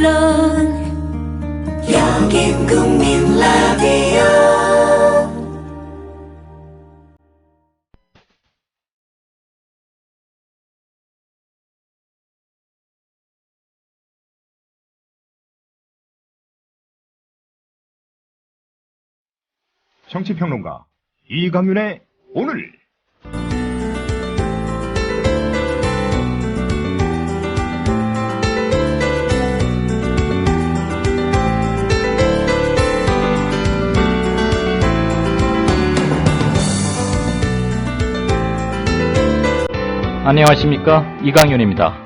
물론 여긴 국민 라디오. 정치평론가 이강윤의 오늘. 안녕하십니까, 이강윤입니다.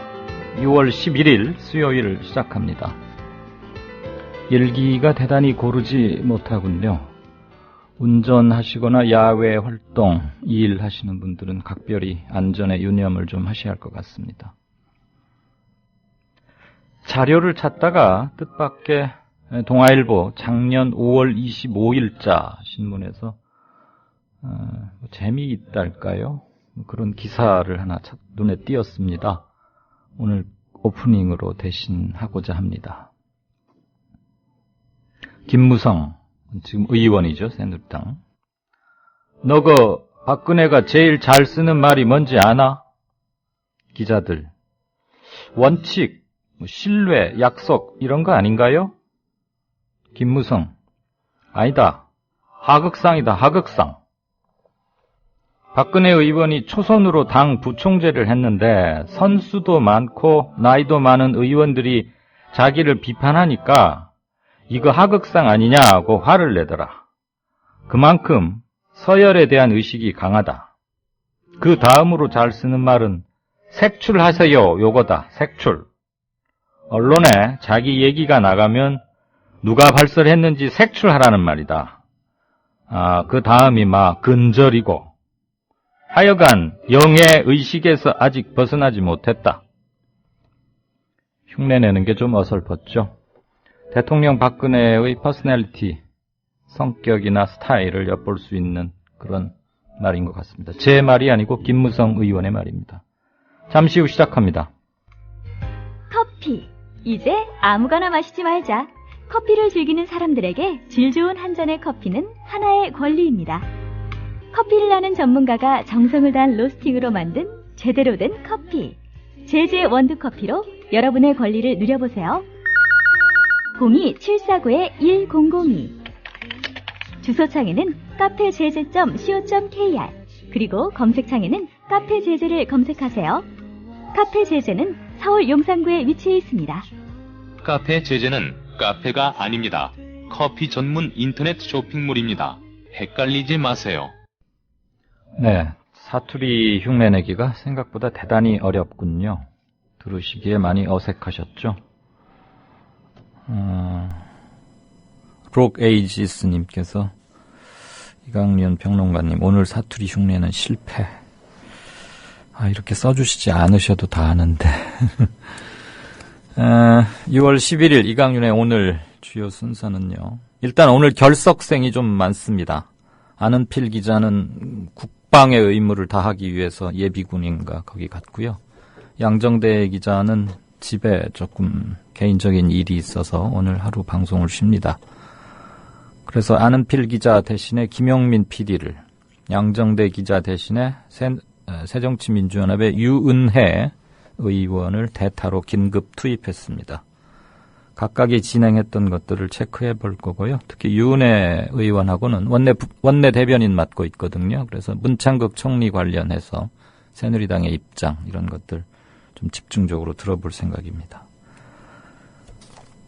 6월 11일 수요일 시작합니다. 일기가 대단히 고르지 못하군요. 운전하시거나 야외 활동, 일 하시는 분들은 각별히 안전에 유념을 좀 하셔야 할 것 같습니다. 자료를 찾다가 뜻밖의 동아일보 작년 5월 25일자 신문에서 재미있달까요? 그런 기사를 하나 눈에 띄었습니다. 오늘 오프닝으로 대신하고자 합니다. 김무성, 지금 의원이죠, 새누리당. 너가 박근혜가 제일 잘 쓰는 말이 뭔지 아나? 기자들. 원칙, 신뢰, 약속 이런 거 아닌가요? 김무성. 아니다. 하극상이다, 하극상. 박근혜 의원이 초선으로 당 부총재를 했는데 선수도 많고 나이도 많은 의원들이 자기를 비판하니까 이거 하극상 아니냐고 화를 내더라. 그만큼 서열에 대한 의식이 강하다. 그 다음으로 잘 쓰는 말은 색출하세요 요거다. 색출. 언론에 자기 얘기가 나가면 누가 발설했는지 색출하라는 말이다. 그 다음이 막 근절이고 하여간 영의 의식에서 아직 벗어나지 못했다. 흉내내는 게 좀 어설펐죠. 대통령 박근혜의 퍼스널리티, 성격이나 스타일을 엿볼 수 있는 그런 말인 것 같습니다. 제 말이 아니고 김무성 의원의 말입니다. 잠시 후 시작합니다. 커피. 이제 아무거나 마시지 말자. 커피를 즐기는 사람들에게 질 좋은 한 잔의 커피는 하나의 권리입니다. 커피를 아는 전문가가 정성을 다한 로스팅으로 만든 제대로 된 커피. 제제 원두커피로 여러분의 권리를 누려보세요. 02-749-1002 주소창에는 카페제제.co.kr 그리고 검색창에는 카페제제를 검색하세요. 카페제제는 서울 용산구에 위치해 있습니다. 카페제제는 카페가 아닙니다. 커피 전문 인터넷 쇼핑몰입니다. 헷갈리지 마세요. 네, 사투리 흉내내기가 생각보다 대단히 어렵군요. 들으시기에 많이 어색하셨죠? 록 에이지스님께서 이강윤 평론가님 오늘 사투리 흉내는 실패. 이렇게 써주시지 않으셔도 다 아는데. 6월 11일 이강윤의 오늘 주요 순서는요. 일단 오늘 결석생이 좀 많습니다. 아는필 기자는 국방의 의무를 다하기 위해서 예비군인가 거기 갔고요. 양정대 기자는 집에 조금 개인적인 일이 있어서 오늘 하루 방송을 쉽니다. 그래서 아는필 기자 대신에 김용민 PD를, 양정대 기자 대신에 새정치민주연합의 유은혜 의원을 대타로 긴급 투입했습니다. 각각이 진행했던 것들을 체크해 볼 거고요. 특히 유은혜 의원하고는 원내 대변인 맡고 있거든요. 그래서 문창극 총리 관련해서 새누리당의 입장 이런 것들 좀 집중적으로 들어볼 생각입니다.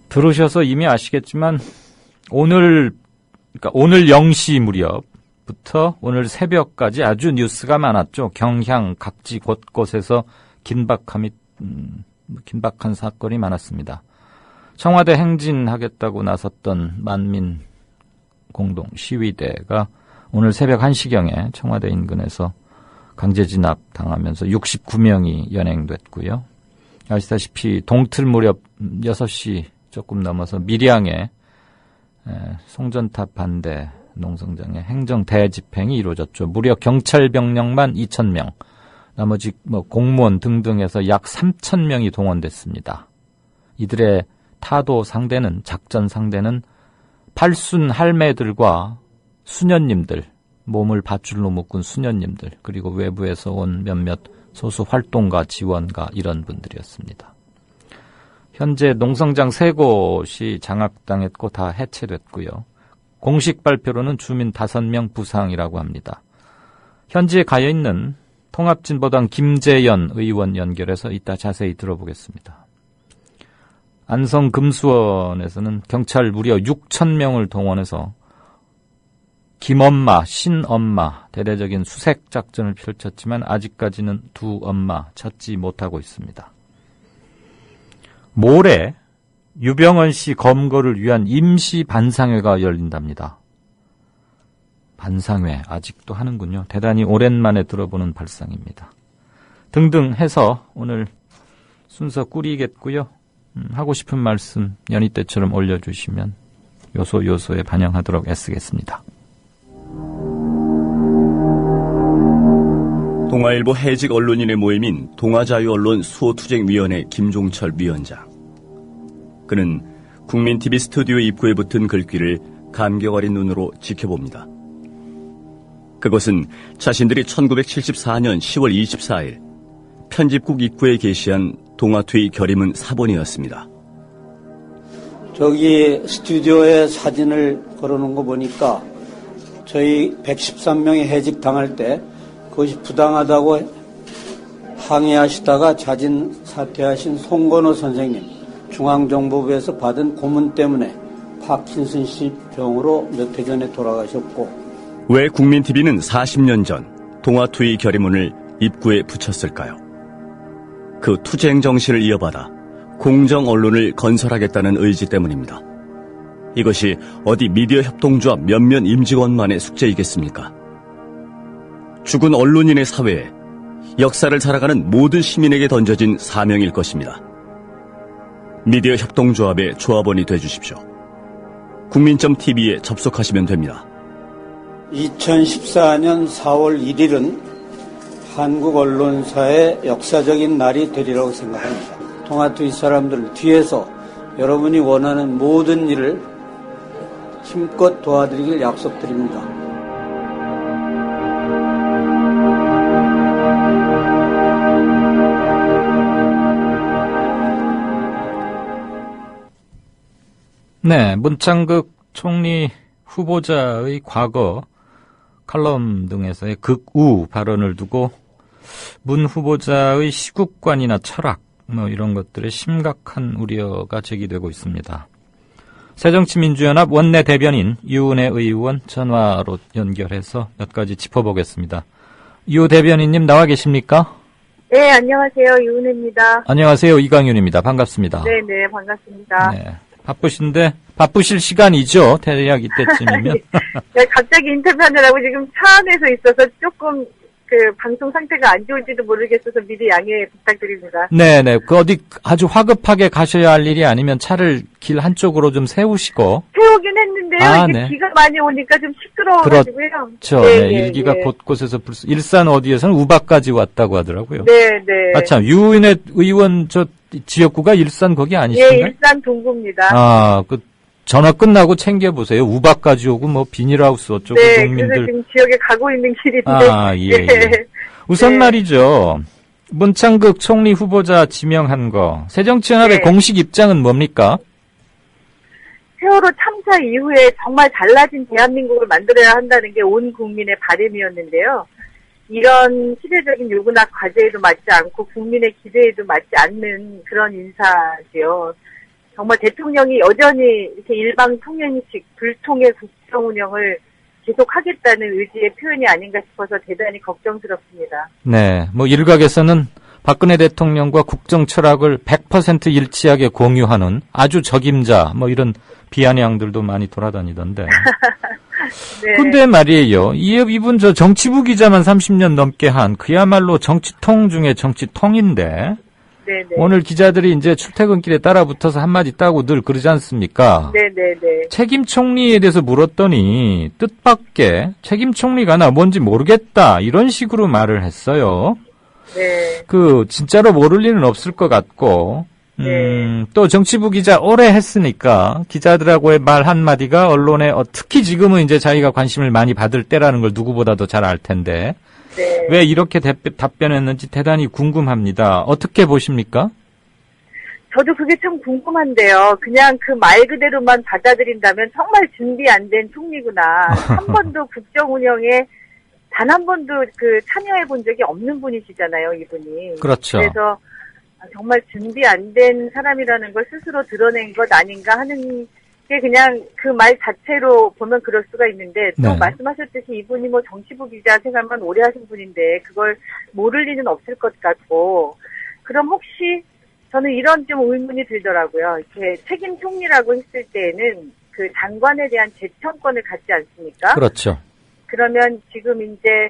들으셔서 이미 아시겠지만 오늘 0시 무렵부터 오늘 새벽까지 아주 뉴스가 많았죠. 경향 각지 곳곳에서 긴박한 사건이 많았습니다. 청와대 행진하겠다고 나섰던 만민 공동 시위대가 오늘 새벽 1시경에 청와대 인근에서 강제 진압 당하면서 69명이 연행됐고요. 아시다시피 동틀 무렵 6시 조금 넘어서 밀양에 송전탑 반대 농성장에 행정 대집행이 이루어졌죠. 무려 경찰 병력만 2,000명, 나머지 공무원 등등해서 약 3,000명이 동원됐습니다. 이들의 타도 상대는, 작전 상대는 팔순 할매들과 수녀님들, 몸을 밧줄로 묶은 수녀님들, 그리고 외부에서 온 몇몇 소수 활동가, 지원가 이런 분들이었습니다. 현재 농성장 3곳이 장악당했고 다 해체됐고요. 공식 발표로는 주민 5명 부상이라고 합니다. 현지에 가여있는 통합진보당 김재연 의원 연결해서 이따 자세히 들어보겠습니다. 안성 금수원에서는 경찰 무려 6,000명을 동원해서 김엄마, 신엄마 대대적인 수색 작전을 펼쳤지만 아직까지는 두 엄마 찾지 못하고 있습니다. 모레 유병헌 씨 검거를 위한 임시 반상회가 열린답니다. 반상회 아직도 하는군요. 대단히 오랜만에 들어보는 발상입니다. 등등 해서 오늘 순서 꾸리겠고요. 하고 싶은 말씀 연희 때처럼 올려주시면 요소요소에 반영하도록 애쓰겠습니다. 동아일보 해직 언론인의 모임인 동아자유언론 수호투쟁위원회 김종철 위원장. 그는 국민TV 스튜디오 입구에 붙은 글귀를 감격 어린 눈으로 지켜봅니다. 그것은 자신들이 1974년 10월 24일 편집국 입구에 게시한 동아투의 결의문 사본이었습니다. 저기 스튜디오에 사진을 걸어놓은 거 보니까 저희 113명이 해직당할 때 그것이 부당하다고 항의하시다가 자진 사퇴하신 송건호 선생님, 중앙정보부에서 받은 고문 때문에 파킨슨씨 병으로 몇 해 전에 돌아가셨고, 왜 국민TV는 40년 전 동아투의 결의문을 입구에 붙였을까요? 그 투쟁 정신을 이어받아 공정 언론을 건설하겠다는 의지 때문입니다. 이것이 어디 미디어 협동조합 몇몇 임직원만의 숙제이겠습니까? 죽은 언론인의 사회에 역사를 살아가는 모든 시민에게 던져진 사명일 것입니다. 미디어 협동조합의 조합원이 되주십시오. 국민점TV에 접속하시면 됩니다. 2014년 4월 1일은 한국 언론사의 역사적인 날이 되리라고 생각합니다. 동아투의 사람들 뒤에서 여러분이 원하는 모든 일을 힘껏 도와드리길 약속드립니다. 네, 문창극 총리 후보자의 과거 칼럼 등에서의 극우 발언을 두고 문 후보자의 시국관이나 철학 이런 것들의 심각한 우려가 제기되고 있습니다. 새정치민주연합 원내 대변인 유은혜 의원 전화로 연결해서 몇 가지 짚어보겠습니다. 유 대변인님 나와 계십니까? 네, 안녕하세요. 유은혜입니다. 안녕하세요. 이강윤입니다. 반갑습니다. 네네, 반갑습니다. 네, 바쁘신데 바쁘실 시간이죠. 대략 이때쯤이면. 갑자기 인터뷰하느라고 지금 차 안에서 있어서 조금 방송 상태가 안 좋을지도 모르겠어서 미리 양해 부탁드립니다. 네네. 어디 아주 화급하게 가셔야 할 일이 아니면 차를 길 한쪽으로 좀 세우시고. 세우긴 했는데요. 이게 네. 비가 많이 오니까 좀 시끄러워가지고요. 그렇죠. 네, 일기가 곳곳에서 일산 어디에서는 우박까지 왔다고 하더라고요. 네네. 아, 참. 유은혜 의원 지역구가 일산 거기 아니신가요? 예, 일산 동구입니다. 아, 전화 끝나고 챙겨보세요. 우박까지 오고 비닐하우스 어쩌고 네, 국민들. 그래서 지금 지역에 가고 있는 길인데. 아, 예. 우선 네. 말이죠. 문창극 총리 후보자 지명한 거. 새정치연합의 네. 공식 입장은 뭡니까? 세월호 참사 이후에 정말 달라진 대한민국을 만들어야 한다는 게 온 국민의 바람이었는데요. 이런 시대적인 요구나 과제에도 맞지 않고 국민의 기대에도 맞지 않는 그런 인사지요. 정말 대통령이 여전히 이렇게 일방 통행식 불통의 국정 운영을 계속하겠다는 의지의 표현이 아닌가 싶어서 대단히 걱정스럽습니다. 네, 일각에서는 박근혜 대통령과 국정 철학을 100% 일치하게 공유하는 아주 적임자 이런 비아냥들도 많이 돌아다니던데. 네. 근데 말이에요. 이분 정치부 기자만 30년 넘게 한 그야말로 정치통 중에 정치통인데. 네네. 오늘 기자들이 이제 출퇴근길에 따라붙어서 한마디 따고 늘 그러지 않습니까? 네네네. 책임 총리에 대해서 물었더니 뜻밖의 책임 총리가 뭔지 모르겠다 이런 식으로 말을 했어요. 네. 진짜로 모를 리는 없을 것 같고 또 정치부 기자 오래 했으니까 기자들하고의 말 한마디가 언론에 특히 지금은 이제 자기가 관심을 많이 받을 때라는 걸 누구보다도 잘 알 텐데 네. 왜 이렇게 답변했는지 대단히 궁금합니다. 어떻게 보십니까? 저도 그게 참 궁금한데요. 그냥 그 말 그대로만 받아들인다면 정말 준비 안 된 총리구나. 한 번도 국정 운영에 단 한 번도 그 참여해 본 적이 없는 분이시잖아요, 이분이. 그렇죠. 그래서 정말 준비 안 된 사람이라는 걸 스스로 드러낸 것 아닌가 하는 게 그냥 그 말 자체로 보면 그럴 수가 있는데 또 네. 말씀하셨듯이 이분이 뭐 정치부 기자 생활만 오래 하신 분인데 그걸 모를 리는 없을 것 같고 그럼 혹시 저는 이런 좀 의문이 들더라고요. 이렇게 책임 총리라고 했을 때에는 그 장관에 대한 재청권을 갖지 않습니까? 그렇죠. 그러면 지금 이제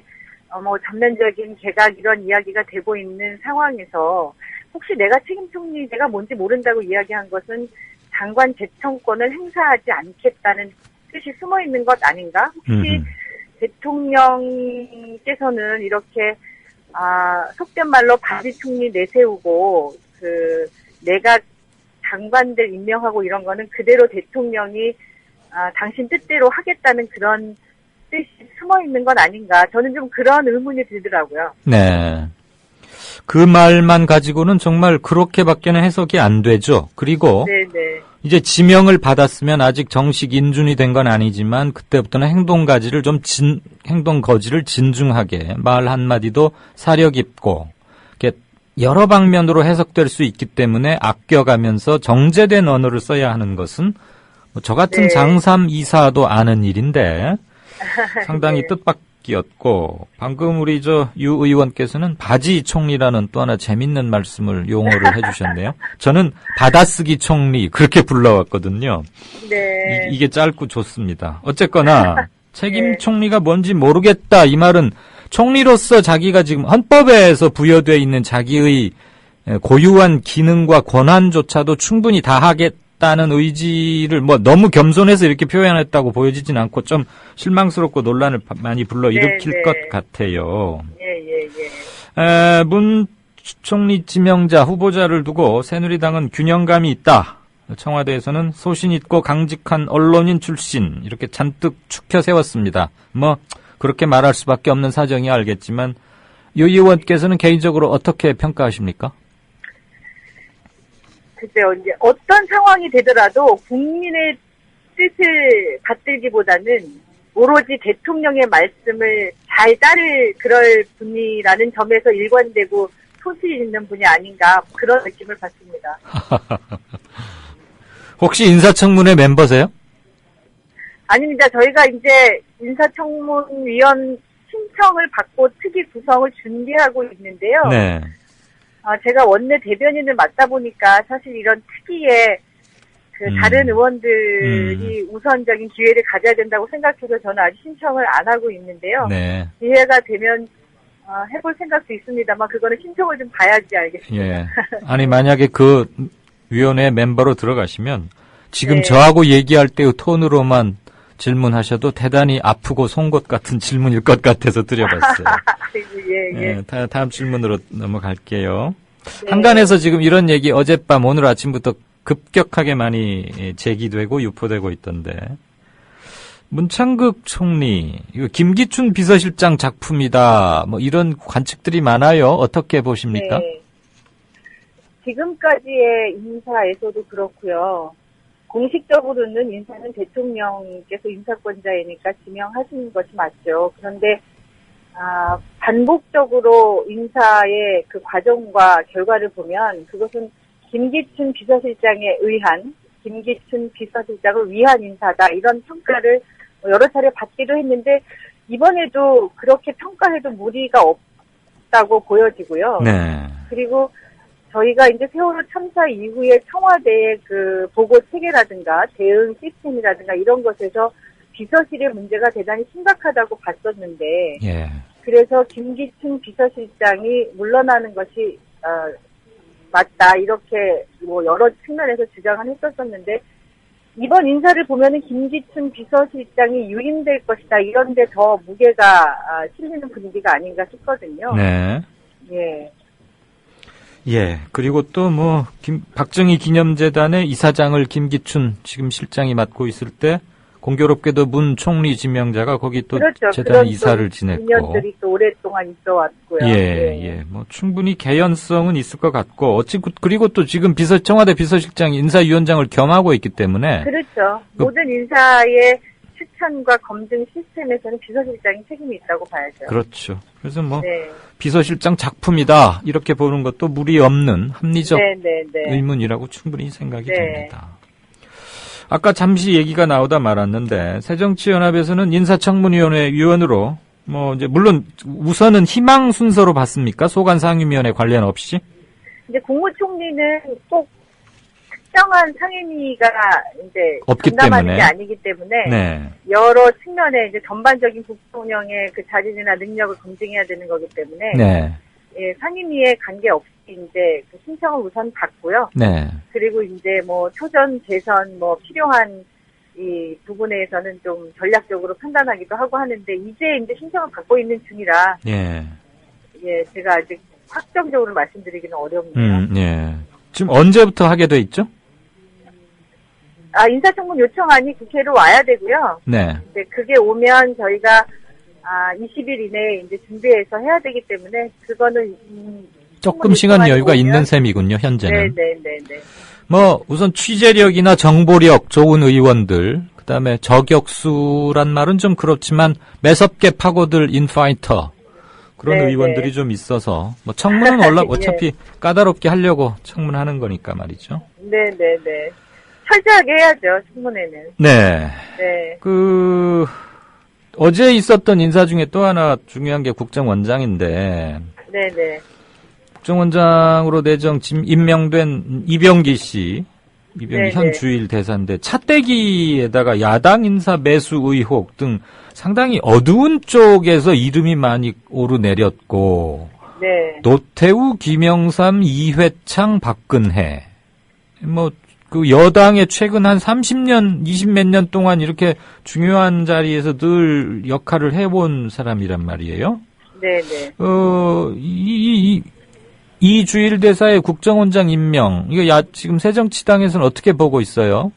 뭐 전면적인 개각 이런 이야기가 되고 있는 상황에서 혹시 내가 책임 총리 내가 뭔지 모른다고 이야기한 것은 장관 재청권을 행사하지 않겠다는 뜻이 숨어 있는 것 아닌가? 혹시 대통령께서는 이렇게 속된 말로 바지 총리 내세우고 그 내각 장관들 임명하고 이런 거는 그대로 대통령이 당신 뜻대로 하겠다는 그런 뜻이 숨어 있는 건 아닌가? 저는 좀 그런 의문이 들더라고요. 네. 그 말만 가지고는 정말 그렇게밖에는 해석이 안 되죠. 그리고 네네. 이제 지명을 받았으면 아직 정식 인준이 된 건 아니지만 그때부터는 행동 거지를 진중하게 말 한마디도 사려 깊고 이렇게 여러 방면으로 해석될 수 있기 때문에 아껴가면서 정제된 언어를 써야 하는 것은 저 같은 네. 장삼 이사도 아는 일인데 상당히 네. 뜻밖이었고 방금 우리 유 의원께서는 바지 총리라는 또 하나 재밌는 말씀을 용어를 해주셨네요. 저는 받아쓰기 총리 그렇게 불러왔거든요. 네. 이게 짧고 좋습니다. 어쨌거나 책임 네. 총리가 뭔지 모르겠다 이 말은 총리로서 자기가 지금 헌법에서 부여되어 있는 자기의 고유한 기능과 권한조차도 충분히 다하겠다는 의지를 너무 겸손해서 이렇게 표현했다고 보여지진 않고 좀 실망스럽고 논란을 많이 불러일으킬 네, 네. 것 같아요. 예. 문 총리 지명자 후보자를 두고 새누리당은 균형감이 있다. 청와대에서는 소신 있고 강직한 언론인 출신 이렇게 잔뜩 축혀 세웠습니다. 그렇게 말할 수밖에 없는 사정이 알겠지만 유 의원께서는 개인적으로 어떻게 평가하십니까? 글쎄요, 이제 어떤 상황이 되더라도 국민의 뜻을 받들기보다는 오로지 대통령의 말씀을 잘 따를 그럴 분이라는 점에서 일관되고 소신 있는 분이 아닌가 그런 느낌을 받습니다. 혹시 인사청문회 멤버세요? 아닙니다. 저희가 이제 인사청문위원 신청을 받고 특위 구성을 준비하고 있는데요. 네. 제가 원내 대변인을 맡다 보니까 사실 이런 특위에 다른 의원들이 우선적인 기회를 가져야 된다고 생각해서 저는 아직 신청을 안 하고 있는데요. 네. 기회가 되면 해볼 생각도 있습니다만 그거는 신청을 좀 봐야지 알겠습니다. 예. 아니 만약에 그 위원회 멤버로 들어가시면 지금 네. 저하고 얘기할 때의 톤으로만 질문하셔도 대단히 아프고 송곳 같은 질문일 것 같아서 드려봤어요. 예. 다음 질문으로 넘어갈게요. 네. 한간에서 지금 이런 얘기 어젯밤 오늘 아침부터 급격하게 많이 제기되고 유포되고 있던데 문창극 총리 이거 김기춘 비서실장 작품이다 이런 관측들이 많아요. 어떻게 보십니까? 네. 지금까지의 인사에서도 그렇고요. 공식적으로는 인사는 대통령께서 인사권자이니까 지명하시는 것이 맞죠. 그런데 반복적으로 인사의 그 과정과 결과를 보면 그것은 김기춘 비서실장에 의한 김기춘 비서실장을 위한 인사다 이런 평가를 여러 차례 받기도 했는데 이번에도 그렇게 평가해도 무리가 없다고 보여지고요. 네. 그리고 저희가 이제 세월호 참사 이후에 청와대의 그 보고 체계라든가 대응 시스템이라든가 이런 것에서 비서실의 문제가 대단히 심각하다고 봤었는데, 예. 그래서 김기춘 비서실장이 물러나는 것이 맞다 이렇게 여러 측면에서 주장을 했었었는데 이번 인사를 보면은 김기춘 비서실장이 유임될 것이다 이런데 더 무게가 실리는 분위기가 아닌가 싶거든요. 네. 예. 예. 그리고 또 박정희 기념재단의 이사장을 김기춘 지금 실장이 맡고 있을 때 공교롭게도 문 총리 지명자가 거기 또 그렇죠. 재단 이사를 지냈고. 인연들이 또 오랫동안 있어 왔고요. 예. 충분히 개연성은 있을 것 같고, 그리고 또 지금 청와대 비서실장이 인사위원장을 겸하고 있기 때문에. 그렇죠. 모든 인사의 추천과 검증 시스템에서는 비서실장이 책임이 있다고 봐야죠. 그렇죠. 그래서 비서실장 작품이다. 이렇게 보는 것도 무리 없는 합리적 의문이라고 충분히 생각이 됩니다. 아까 잠시 얘기가 나오다 말았는데 새정치연합에서는 인사청문위원회 위원으로 물론 우선은 희망 순서로 봤습니까? 소관상임위원회 관련 없이? 이제 국무총리는 꼭 특정한 상임위가 이제 없기 장담하는 때문에. 게 아니기 때문에 여러 측면에 이제 전반적인 국정 운영의 그 자질이나 능력을 검증해야 되는 거기 때문에 상임위에 관계없이 이제 그 신청을 우선 받고요. 그리고 이제 초전, 재선 필요한 이 부분에서는 좀 전략적으로 판단하기도 하고 하는데 이제 신청을 받고 있는 중이라 제가 아직 확정적으로 말씀드리기는 어렵네요. 지금 언제부터 하게 돼 있죠? 인사청문 요청안이 국회로 와야 되고요. 네, 그게 오면 저희가 20일 이내에 이제 준비해서 해야 되기 때문에 그거는 조금 시간 여유가 있는 셈이군요, 현재는. 네. 우선 취재력이나 정보력 좋은 의원들, 그다음에 저격수란 말은 좀 그렇지만 매섭게 파고들 인파이터 그런 의원들이 좀 있어서 청문은 어차피 까다롭게 하려고 청문하는 거니까 말이죠. 네. 철저하게 해야죠, 청문회는. 네. 어제 있었던 인사 중에 또 하나 중요한 게 국정원장인데. 네네. 국정원장으로 임명된 이병기 씨, 현 주일 대사인데 차떼기에다가 야당 인사 매수 의혹 등 상당히 어두운 쪽에서 이름이 많이 오르내렸고, 노태우, 김영삼, 이회창, 박근혜, 그 여당의 최근 한 30년, 20몇 년 동안 이렇게 중요한 자리에서 늘 역할을 해본 사람이란 말이에요. 네네. 이주일 대사의 국정원장 임명, 이거 지금 새정치당에서는 어떻게 보고 있어요?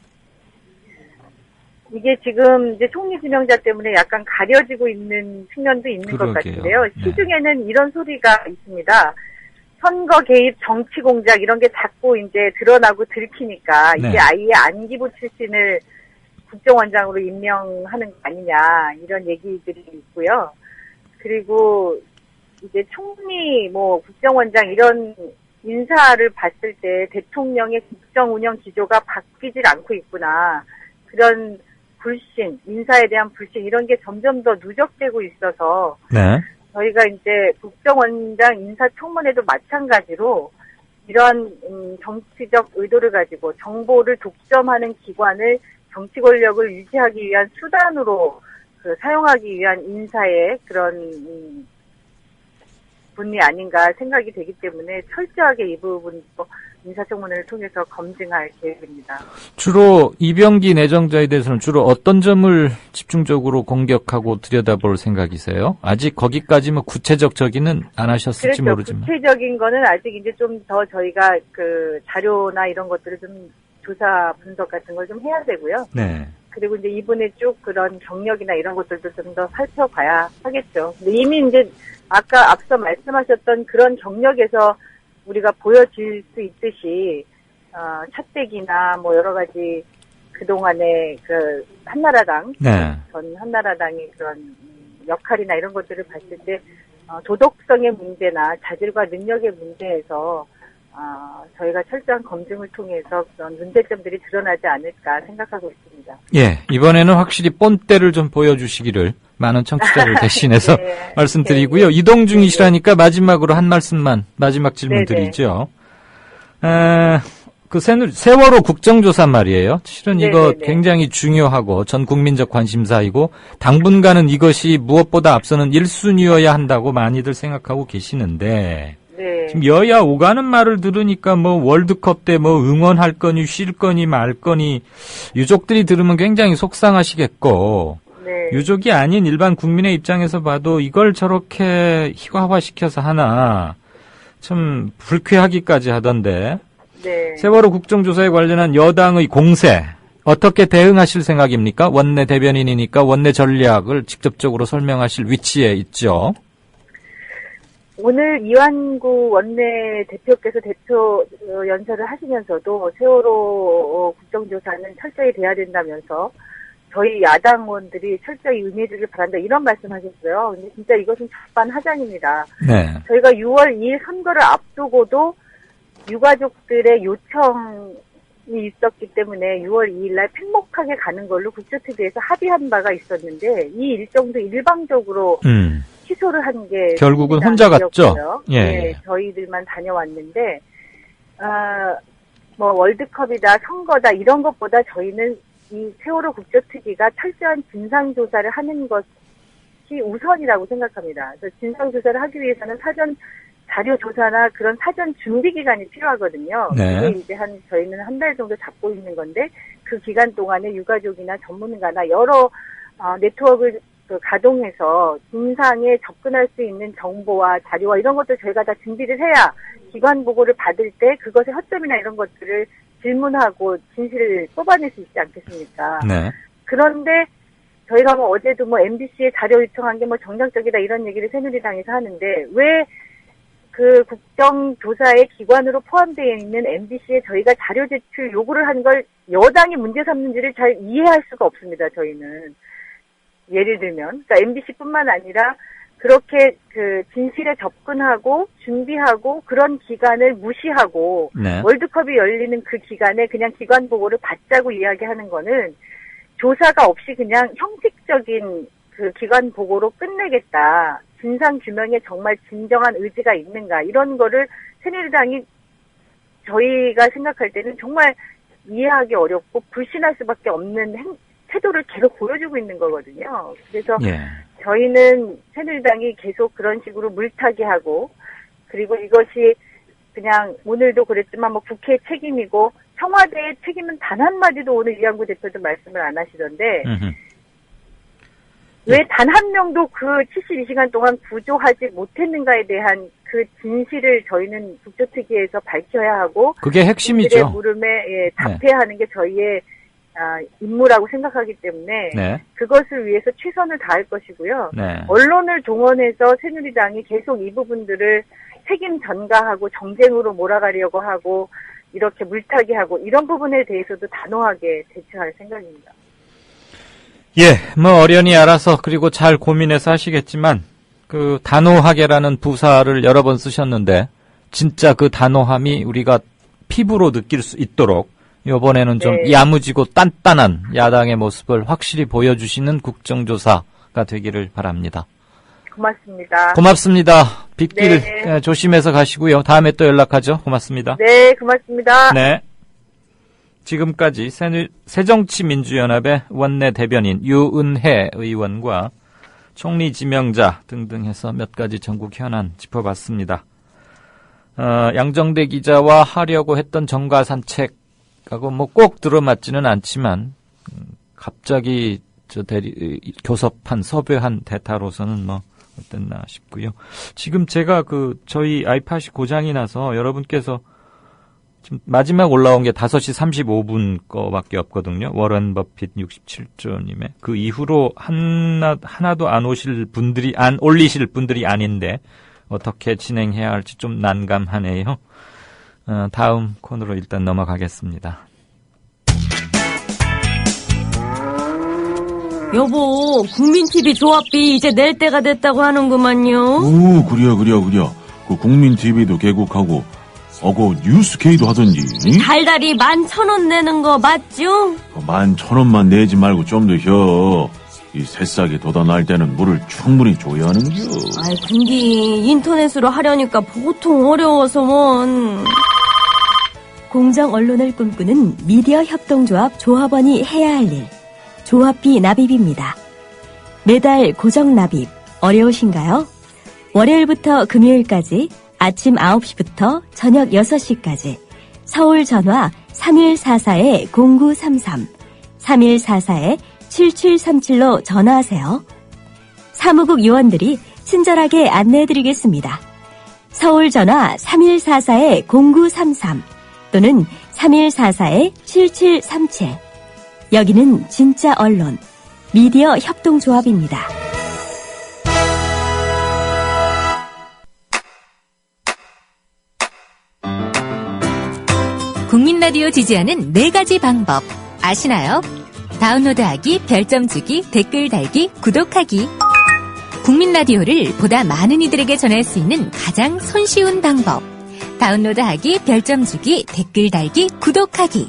이게 지금 이제 총리 지명자 때문에 약간 가려지고 있는 측면도 있는 것 같은데요. 시중에는 이런 소리가 있습니다. 선거 개입, 정치 공작 이런 게 자꾸 이제 드러나고 들키니까 이게 아예 안기부 출신을 국정원장으로 임명하는 거 아니냐 이런 얘기들이 있고요. 그리고 이제 총리, 국정원장 이런 인사를 봤을 때 대통령의 국정 운영 기조가 바뀌질 않고 있구나. 그런 불신, 인사에 대한 불신 이런 게 점점 더 누적되고 있어서 저희가 이제 국정원장 인사청문회도 마찬가지로 이런 정치적 의도를 가지고 정보를 독점하는 기관을 정치 권력을 유지하기 위한 수단으로 사용하기 위한 인사의 그런 분이 아닌가 생각이 되기 때문에 철저하게 이 부분도 인사청문회를 통해서 검증할 계획입니다. 주로 이병기 내정자에 대해서는 주로 어떤 점을 집중적으로 공격하고 들여다볼 생각이세요? 아직 거기까지 구체적 저기는 안 하셨을지 모르지만. 구체적인 거는 아직 이제 좀 더 저희가 그 자료나 이런 것들을 좀 조사 분석 같은 걸 좀 해야 되고요. 그리고 이제 이분의 쭉 그런 경력이나 이런 것들도 좀 더 살펴봐야 하겠죠. 근데 이미 이제 아까 앞서 말씀하셨던 그런 경력에서 우리가 보여질 수 있듯이 차떼기나 여러 가지 그동안의 그 한나라당 전 한나라당의 그런 역할이나 이런 것들을 봤을 때 도덕성의 문제나 자질과 능력의 문제에서 저희가 철저한 검증을 통해서 그런 문제점들이 드러나지 않을까 생각하고 있습니다. 이번에는 확실히 본때를 좀 보여주시기를 많은 청취자를 대신해서 말씀드리고요. 이동 중이시라니까 마지막으로 한 말씀만 마지막 질문 드리죠. 그 세월호 국정조사 말이에요. 실은 이거 굉장히 중요하고 전 국민적 관심사이고 당분간은 이것이 무엇보다 앞서는 1순위여야 한다고 많이들 생각하고 계시는데 지금 여야 오가는 말을 들으니까 월드컵 때 응원할 거니 쉴 거니 말 거니 유족들이 들으면 굉장히 속상하시겠고 유족이 아닌 일반 국민의 입장에서 봐도 이걸 저렇게 희화화시켜서 하나 참 불쾌하기까지 하던데 네. 세월호 국정조사에 관련한 여당의 공세 어떻게 대응하실 생각입니까? 원내 대변인이니까 원내 전략을 직접적으로 설명하실 위치에 있죠. 오늘 이완구 원내 대표께서 대표 연설을 하시면서도 세월호 국정조사는 철저히 돼야 된다면서 저희 야당 의원들이 철저히 응해주길 바란다 이런 말씀하셨어요. 근데 진짜 이것은 적반하장입니다. 네. 저희가 6월 2일 선거를 앞두고도 유가족들의 요청이 있었기 때문에 6월 2일 날 팽목하게 가는 걸로 국조특위에서 합의한 바가 있었는데 이 일정도 일방적으로 취소를 한 게 결국은 혼자 갔죠. 예. 네, 저희들만 다녀왔는데 뭐 월드컵이다 선거다 이런 것보다 저희는 이 세월호 국조특위가 철저한 진상조사를 하는 것이 우선이라고 생각합니다. 그래서 진상조사를 하기 위해서는 사전 자료조사나 그런 사전 준비 기간이 필요하거든요. 네. 그게 이제 저희는 한 달 정도 잡고 있는 건데 그 기간 동안에 유가족이나 전문가나 여러 네트워크를 가동해서 진상에 접근할 수 있는 정보와 자료와 이런 것들 저희가 다 준비를 해야 기관 보고를 받을 때 그것의 허점이나 이런 것들을 질문하고 진실을 뽑아낼 수 있지 않겠습니까? 네. 그런데 저희가 뭐 어제도 뭐 MBC에 자료 요청한 게 뭐 정상적이다 이런 얘기를 새누리당에서 하는데 왜 그 국정조사의 기관으로 포함되어 있는 MBC에 저희가 자료 제출 요구를 한 걸 여당이 문제 삼는지를 잘 이해할 수가 없습니다. 저희는 예를 들면 그러니까 MBC뿐만 아니라 그렇게 그 진실에 접근하고 준비하고 그런 기간을 무시하고 네. 월드컵이 열리는 그 기간에 그냥 기관 보고를 받자고 이야기하는 거는 조사가 없이 그냥 형식적인 그 기관 보고로 끝내겠다. 진상 규명에 정말 진정한 의지가 있는가 이런 거를 새누리당이 저희가 생각할 때는 정말 이해하기 어렵고 불신할 수밖에 없는 태도를 계속 보여주고 있는 거거든요. 그래서 예. 저희는 새누리당이 계속 그런 식으로 물타기하고 그리고 이것이 그냥 오늘도 그랬지만 뭐 국회의 책임이고 청와대의 책임은 단 한마디도 오늘 이완구 대표도 말씀을 안 하시던데 왜 단 한 명도 그 72시간 동안 구조하지 못했는가에 대한 그 진실을 저희는 국조특위에서 밝혀야 하고 그게 핵심이죠. 물음에 답해야 하는 게 저희의 임무라고 생각하기 때문에 네. 그것을 위해서 최선을 다할 것이고요. 네. 언론을 동원해서 새누리당이 계속 이 부분들을 책임 전가하고 정쟁으로 몰아가려고 하고 이렇게 물타기하고 이런 부분에 대해서도 단호하게 대처할 생각입니다. 예, 뭐 어련히 알아서 그리고 잘 고민해서 하시겠지만 그 단호하게라는 부사를 여러 번 쓰셨는데 진짜 그 단호함이 우리가 피부로 느낄 수 있도록 이번에는 좀 네. 야무지고 단단한 야당의 모습을 확실히 보여주시는 국정조사가 되기를 바랍니다. 고맙습니다. 고맙습니다. 빗길 네. 조심해서 가시고요. 다음에 또 연락하죠. 고맙습니다. 네, 고맙습니다. 네. 지금까지 새정치민주연합의 원내 대변인 유은혜 의원과 총리 지명자 등등 해서 몇 가지 전국 현안 짚어봤습니다. 양정대 기자와 하려고 했던 정가 산책하고 뭐 꼭 들어맞지는 않지만 갑자기 교섭한 섭외한 대타로서는 뭐 어땠나 싶고요. 지금 제가 저희 아이팟이 고장이 나서 여러분께서 지금 마지막 올라온 게 5시 35분 거밖에 없거든요. 워런 버핏 67조님의. 그 이후로 하나도 안 올리실 분들이 아닌데 어떻게 진행해야 할지 좀 난감하네요. 다음 코너로 일단 넘어가겠습니다. 여보, 국민TV 조합비 이제 낼 때가 됐다고 하는구만요. 오, 그려. 그 국민TV도 개국하고 그 뉴스케이도 하던지. 달달이 11,000원 내는 거 맞죠? 11,000원만 내지 말고 좀 더 혀. 이 새싹이 돋아날 때는 물을 충분히 줘야 하는겨. 아이, 근데 인터넷으로 하려니까 보통 어려워서 뭔. 공정 언론을 꿈꾸는 미디어 협동조합 조합원이 해야 할 일. 조합비 납입입니다. 매달 고정 납입 어려우신가요? 월요일부터 금요일까지 아침 9시부터 저녁 6시까지 서울 전화 3144-0933, 3144-7737로 전화하세요. 사무국 요원들이 친절하게 안내해드리겠습니다. 서울 전화 3144-0933 또는 3144-7737. 여기는 진짜 언론, 미디어 협동조합입니다. 국민라디오 지지하는 4가지 방법 아시나요? 다운로드하기, 별점 주기, 댓글 달기, 구독하기. 국민라디오를 보다 많은 이들에게 전할 수 있는 가장 손쉬운 방법. 다운로드하기, 별점 주기, 댓글 달기, 구독하기.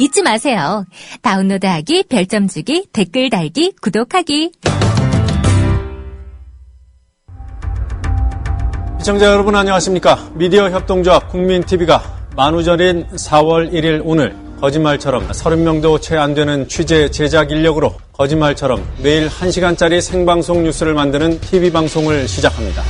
잊지 마세요. 다운로드하기, 별점 주기, 댓글 달기, 구독하기. 시청자 여러분 안녕하십니까? 미디어 협동조합 국민TV가 만우절인 4월 1일 오늘 거짓말처럼 30명도 채 안 되는 취재 제작 인력으로 거짓말처럼 매일 1시간짜리 생방송 뉴스를 만드는 TV방송을 시작합니다.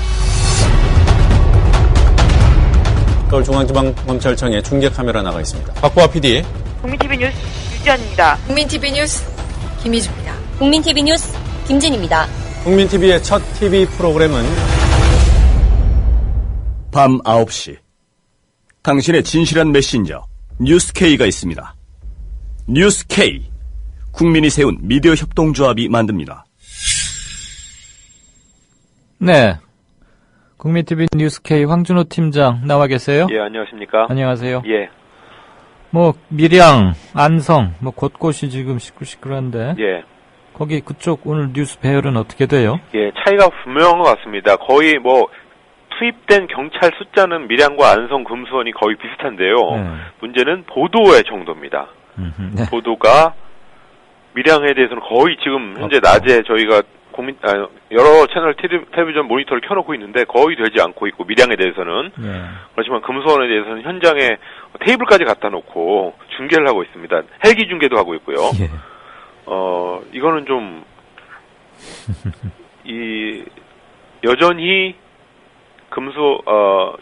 서울중앙지방검찰청에 중계카메라 나가 있습니다. 박보아 PD. 국민TV 뉴스 유지연입니다. 국민TV 뉴스 김희주입니다. 국민TV 뉴스 김진입니다. 국민TV의 첫 TV 프로그램은 밤 9시. 당신의 진실한 메신저 뉴스K가 있습니다. 뉴스K. 국민이 세운 미디어 협동조합이 만듭니다. 네. 국민TV 뉴스K 황준호 팀장 나와 계세요? 예, 안녕하십니까? 안녕하세요. 예. 뭐 밀양, 안성, 뭐 곳곳이 지금 시끌시끌한데. 예. 거기 그쪽 오늘 뉴스 배열은 어떻게 돼요? 예, 차이가 분명한 것 같습니다. 거의 뭐 투입된 경찰 숫자는 밀양과 안성, 금수원이 거의 비슷한데요. 문제는 보도의 정도입니다. 네. 보도가 밀양에 대해서는 거의 지금 현재 낮에 저희가 여러 채널 텔레비전 모니터를 켜놓고 있는데 거의 되지 않고 있고, 밀양에 대해서는. 그렇지만 금수원에 대해서는 현장에 테이블까지 갖다 놓고 중계를 하고 있습니다. 헬기 중계도 하고 있고요. 예. 이거는 좀 여전히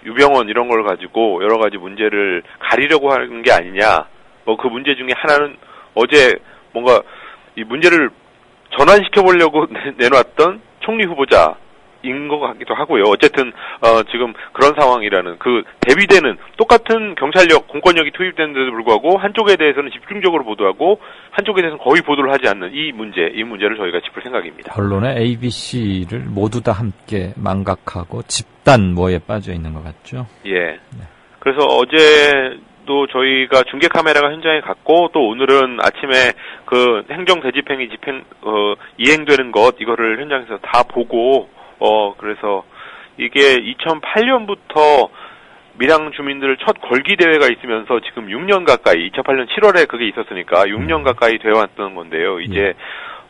유병원 이런 걸 가지고 여러 가지 문제를 가리려고 하는 게 아니냐. 뭐 그 문제 중에 하나는 어제 뭔가 이 문제를 전환시켜보려고 내놨던 총리 후보자인 것 같기도 하고요. 어쨌든 지금 그런 상황이라는, 그 대비되는 똑같은 경찰력, 공권력이 투입되는데도 불구하고 한쪽에 대해서는 집중적으로 보도하고 한쪽에 대해서는 거의 보도를 하지 않는 이 문제를 저희가 짚을 생각입니다. 언론의 ABC를 모두 다 함께 망각하고 집단모에 빠져 있는 것 같죠? 예. 네. 그래서 어제도 저희가 중계 카메라가 현장에 갔고, 또 오늘은 아침에 그 행정 대집행위 이행되는 것, 이거를 현장에서 다 보고, 그래서 이게 2008년부터 밀양 주민들 첫 걸기 대회가 있으면서 지금 6년 가까이, 2008년 7월에 그게 있었으니까 6년 가까이 되어 왔던 건데요. 이제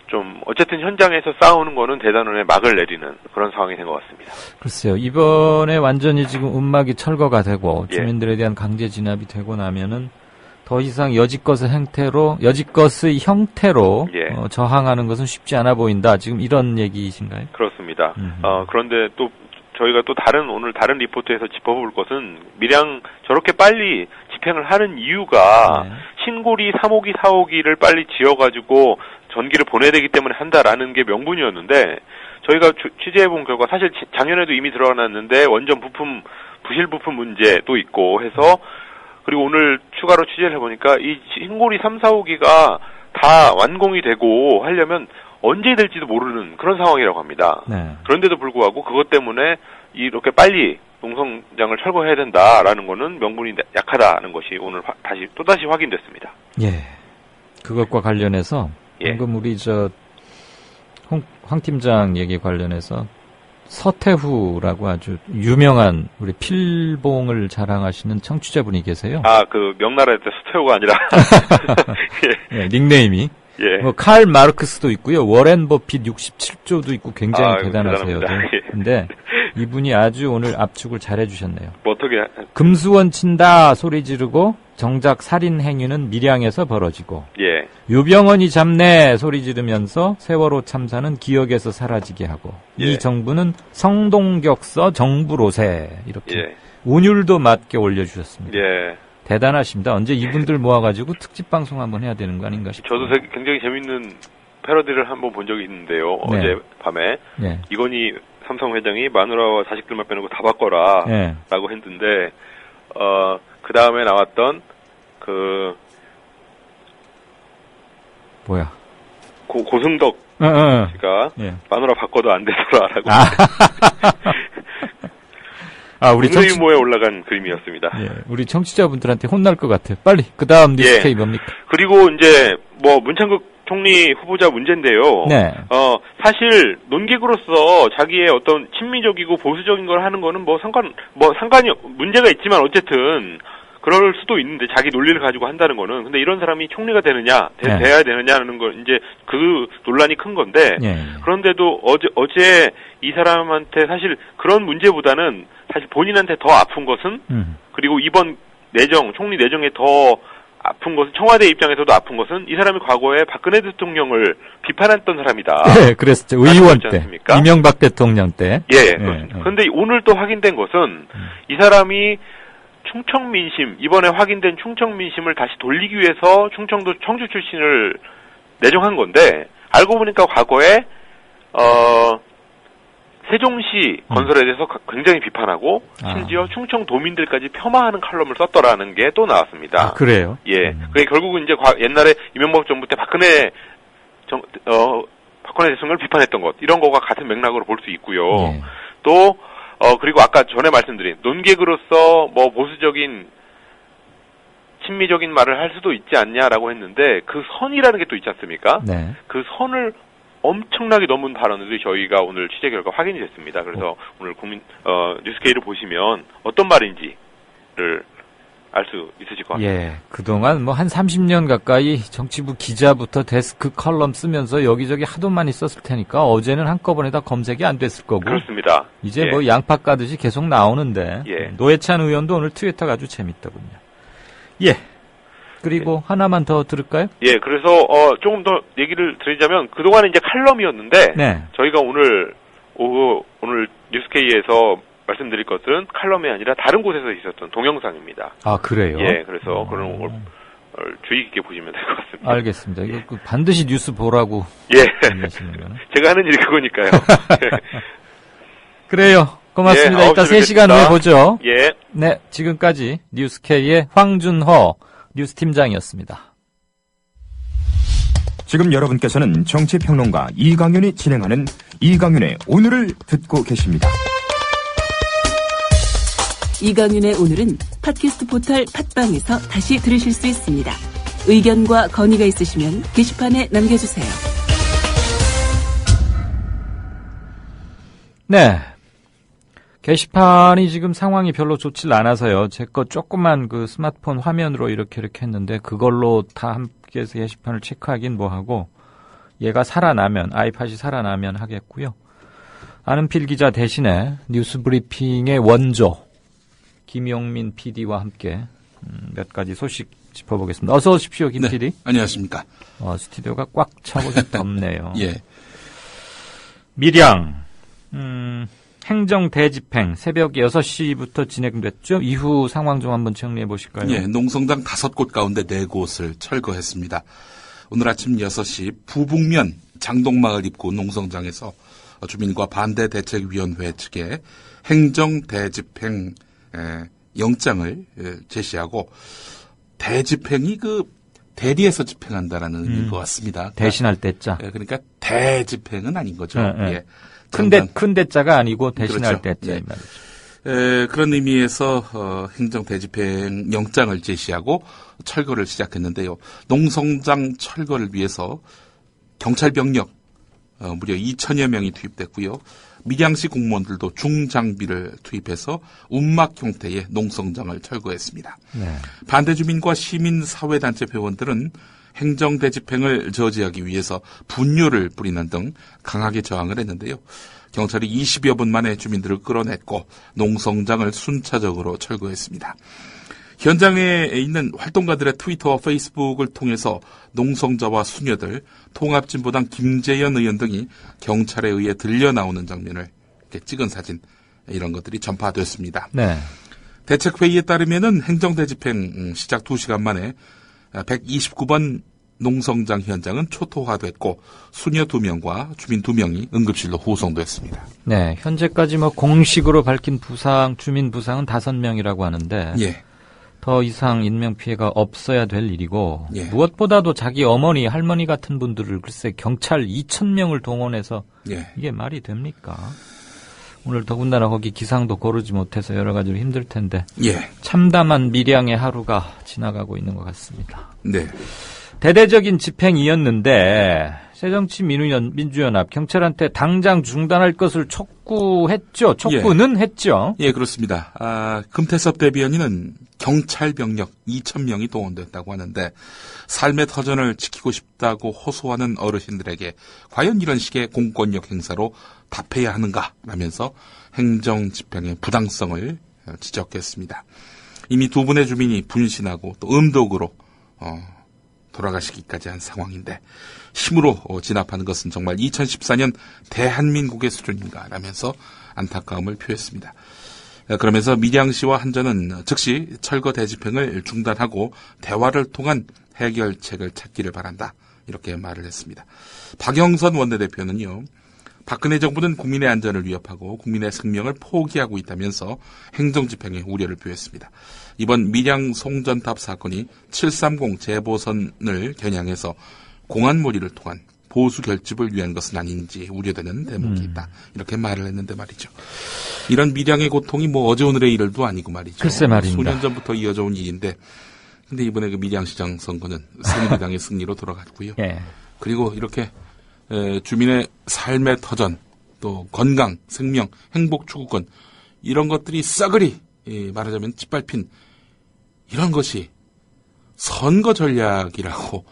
좀 어쨌든 현장에서 싸우는 거는 대단원의 막을 내리는 그런 상황이 된 것 같습니다. 글쎄요. 이번에 완전히 지금 움막이 철거가 되고 주민들에 대한 강제 진압이 되고 나면은 더 이상 여지껏의 형태로 저항하는 것은 쉽지 않아 보인다. 지금 이런 얘기이신가요? 그렇습니다. 그런데 또 저희가 또 오늘 다른 리포트에서 짚어볼 것은, 밀양 저렇게 빨리 집행을 하는 이유가 신고리 3호기, 4호기를 빨리 지어가지고 전기를 보내야 되기 때문에 한다라는 게 명분이었는데, 저희가 취재해본 결과 사실 작년에도 이미 들어갔는데 원전 부실 부품 문제도 있고 해서, 그리고 오늘 추가로 취재를 해보니까 이 신고리 3, 4호기가 다 완공이 되고 하려면 언제 될지도 모르는 그런 상황이라고 합니다. 네. 그런데도 불구하고 그것 때문에 이렇게 빨리 농성장을 철거해야 된다라는 거는 명분이 약하다는 것이 오늘 또다시 확인됐습니다. 예. 그것과 관련해서 방금 우리 황 팀장 얘기 관련해서 서태후라고 아주 유명한 우리 필봉을 자랑하시는 청취자분이 계세요. 그 명나라에 때 서태후가 아니라 예, 닉네임이. 예. 뭐 칼 마르크스도 있고요. 워렌 버핏 67조도 있고 굉장히 대단하세요. 근데 이분이 아주 오늘 압축을 잘해 주셨네요. 뭐 어떻게 금수원 친다 소리 지르고 정작 살인 행위는 밀양에서 벌어지고, 유병원이 잡네 소리 지르면서 세월호 참사는 기억에서 사라지게 하고, 이 정부는 성동격서 정부 로세, 이렇게 운율도 맞게 올려주셨습니다. 대단하십니다. 언제 이분들 모아가지고 특집 방송 한번 해야 되는 거 아닌가 싶어요. 저도 굉장히 재밌는 패러디를 한번 본 적이 있는데요. 어제 밤에 이건희 삼성 회장이 마누라와 자식들만 빼놓고 다 바꿔라 예. 라고 했는데 그 다음에 나왔던 뭐야? 고승덕 씨가 예. 마누라 바꿔도 안 되더라라고 우리 문의모에 올라간 그림이었습니다. 예, 우리 청취자분들한테 혼날 것 같아요. 빨리 그 다음 뉴스케이 뭡니까? 그리고 이제 문창극 총리 후보자 문제인데요. 네. 사실 논객으로서 자기의 어떤 친미적이고 보수적인 걸 하는 거는 상관이 문제가 있지만 어쨌든 그럴 수도 있는데 자기 논리를 가지고 한다는 거는 근데 이런 사람이 총리가 되느냐 돼야 되느냐는 건 이제 그 논란이 큰 건데 그런데도 어제 이 사람한테 사실 그런 문제보다는 사실 본인한테 더 아픈 것은 그리고 이번 총리 내정에 더 아픈 것은 청와대 입장에서도 아픈 것은 이 사람이 과거에 박근혜 대통령을 비판했던 사람이다. 네, 그랬죠. 의원 때. 이명박 대통령 때. 예, 그렇습니다. 그런데 오늘 또 확인된 것은 이 사람이 충청민심, 이번에 확인된 충청민심을 다시 돌리기 위해서 충청도 청주 출신을 내정한 건데 알고 보니까 과거에 세종시 건설에 대해서 굉장히 비판하고 심지어 충청도민들까지 폐마하는 칼럼을 썼더라는 게 또 나왔습니다. 그래요? 예. 그게 결국은 이제 옛날에 이명박 정부 때 박근혜 대통령을 비판했던 것 이런 거가 같은 맥락으로 볼 수 있고요. 또 그리고 아까 전에 말씀드린 논객으로서 보수적인 친미적인 말을 할 수도 있지 않냐라고 했는데 그 선이라는 게 또 있지 않습니까? 네. 그 선을 엄청나게 넘은 발언들이 저희가 오늘 취재 결과 확인이 됐습니다. 그래서 오늘 뉴스케이를 보시면 어떤 말인지를 알 수 있으실 것 같습니다. 예, 그동안 한 30년 가까이 정치부 기자부터 데스크 컬럼 쓰면서 여기저기 하도 많이 썼을 테니까 어제는 한꺼번에 다 검색이 안 됐을 거고. 그렇습니다. 이제 양파 까듯이 계속 나오는데. 예. 노회찬 의원도 오늘 트위터가 아주 재밌더군요. 예. 그리고 하나만 더 들을까요? 예, 그래서 조금 더 얘기를 드리자면 그동안은 이제 칼럼이었는데 저희가 오늘 뉴스케이에서 말씀드릴 것은 칼럼이 아니라 다른 곳에서 있었던 동영상입니다. 아, 그래요? 예, 그래서 그런 걸 주의 깊게 보시면 될 것 같습니다. 알겠습니다. 이거 반드시 뉴스 보라고. 예. 제가 하는 일이 그거니까요. 그래요. 고맙습니다. 예, 이따 3시간 후에 보죠. 예. 네, 지금까지 뉴스K의 황준허 뉴스팀장이었습니다. 지금 여러분께서는 정치평론가 이강윤이 진행하는 이강윤의 오늘을 듣고 계십니다. 이강윤의 오늘은 팟캐스트 포털 팟빵에서 다시 들으실 수 있습니다. 의견과 건의가 있으시면 게시판에 남겨주세요. 네. 게시판이 지금 상황이 별로 좋질 않아서요. 제 거 조그만 스마트폰 화면으로 이렇게 했는데 그걸로 다 함께해서 게시판을 체크하긴 뭐하고 얘가 살아나면 아이팟이 살아나면 하겠고요. 아는필 기자 대신에 뉴스 브리핑의 원조 김용민 PD와 함께 몇 가지 소식 짚어보겠습니다. 어서 오십시오, 김 PD. 네, 안녕하십니까. 스튜디오가 꽉 차고 좀 덥네요. 예. 밀양 행정대집행 새벽 6시부터 진행됐죠. 이후 상황 좀 한번 정리해 보실까요? 예, 농성장 5곳 가운데 4곳을 철거했습니다. 오늘 아침 6시 부북면 장동마을 입구 농성장에서 주민과 반대대책위원회 측에 행정대집행 영장을 제시하고 대집행이 대리에서 집행한다라는 의미인 것 같습니다. 대신할 때자. 그러니까 대집행은 아닌 거죠. 예. 큰 대자가 아니고 대신할 그렇죠. 때자. 예. 그런 의미에서 행정대집행 영장을 제시하고 철거를 시작했는데요. 농성장 철거를 위해서 경찰 병력 무려 2천여 명이 투입됐고요. 밀양시 공무원들도 중장비를 투입해서 운막 형태의 농성장을 철거했습니다. 네. 반대 주민과 시민사회단체 회원들은 행정대집행을 저지하기 위해서 분뇨를 뿌리는 등 강하게 저항을 했는데요. 경찰이 20여 분 만에 주민들을 끌어냈고 농성장을 순차적으로 철거했습니다. 현장에 있는 활동가들의 트위터와 페이스북을 통해서 농성자와 수녀들, 통합진보당 김재현 의원 등이 경찰에 의해 들려 나오는 장면을 이렇게 찍은 사진, 이런 것들이 전파됐습니다. 네. 대책회의에 따르면은 행정대집행 시작 2시간 만에 129번 농성장 현장은 초토화됐고 수녀 2명과 주민 2명이 응급실로 후송됐습니다. 네, 현재까지 뭐 공식으로 밝힌 주민 부상은 5명이라고 하는데 예. 더 이상 인명 피해가 없어야 될 일이고 예. 무엇보다도 자기 어머니, 할머니 같은 분들을 글쎄 경찰 2,000명을 동원해서 예. 이게 말이 됩니까? 오늘 더군다나 거기 기상도 고르지 못해서 여러 가지로 힘들 텐데 예. 참담한 밀양의 하루가 지나가고 있는 것 같습니다. 네. 대대적인 집행이었는데 새정치민주연합 경찰한테 당장 중단할 것을 촉구했죠. 촉구는 했죠. 예, 그렇습니다. 금태섭 대변인은 경찰 병력 2,000명이 동원됐다고 하는데 삶의 터전을 지키고 싶다고 호소하는 어르신들에게 과연 이런 식의 공권력 행사로 답해야 하는가라면서 행정 집행의 부당성을 지적했습니다. 이미 2분의 주민이 분신하고 또 음독으로 돌아가시기까지 한 상황인데 힘으로 진압하는 것은 정말 2014년 대한민국의 수준인가라면서 안타까움을 표했습니다. 그러면서 밀양시와 한전은 즉시 철거 대집행을 중단하고 대화를 통한 해결책을 찾기를 바란다. 이렇게 말을 했습니다. 박영선 원내대표는요. 박근혜 정부는 국민의 안전을 위협하고 국민의 생명을 포기하고 있다면서 행정집행에 우려를 표했습니다. 이번 밀양 송전탑 사건이 730 재보선을 겨냥해서 공안몰이를 통한 보수 결집을 위한 것은 아닌지 우려되는 대목이 있다. 이렇게 말을 했는데 말이죠. 이런 밀양의 고통이 뭐 어제 오늘의 일도 아니고 말이죠. 글쎄 말입니다. 수년 전부터 이어져 온 일인데 근데 이번에 그 밀양시장 선거는 새누리당의 승리로 돌아갔고요. 예. 그리고 이렇게 주민의 삶의 터전, 또 건강, 생명, 행복 추구권 이런 것들이 싸그리 말하자면 짓밟힌 이런 것이 선거 전략이라고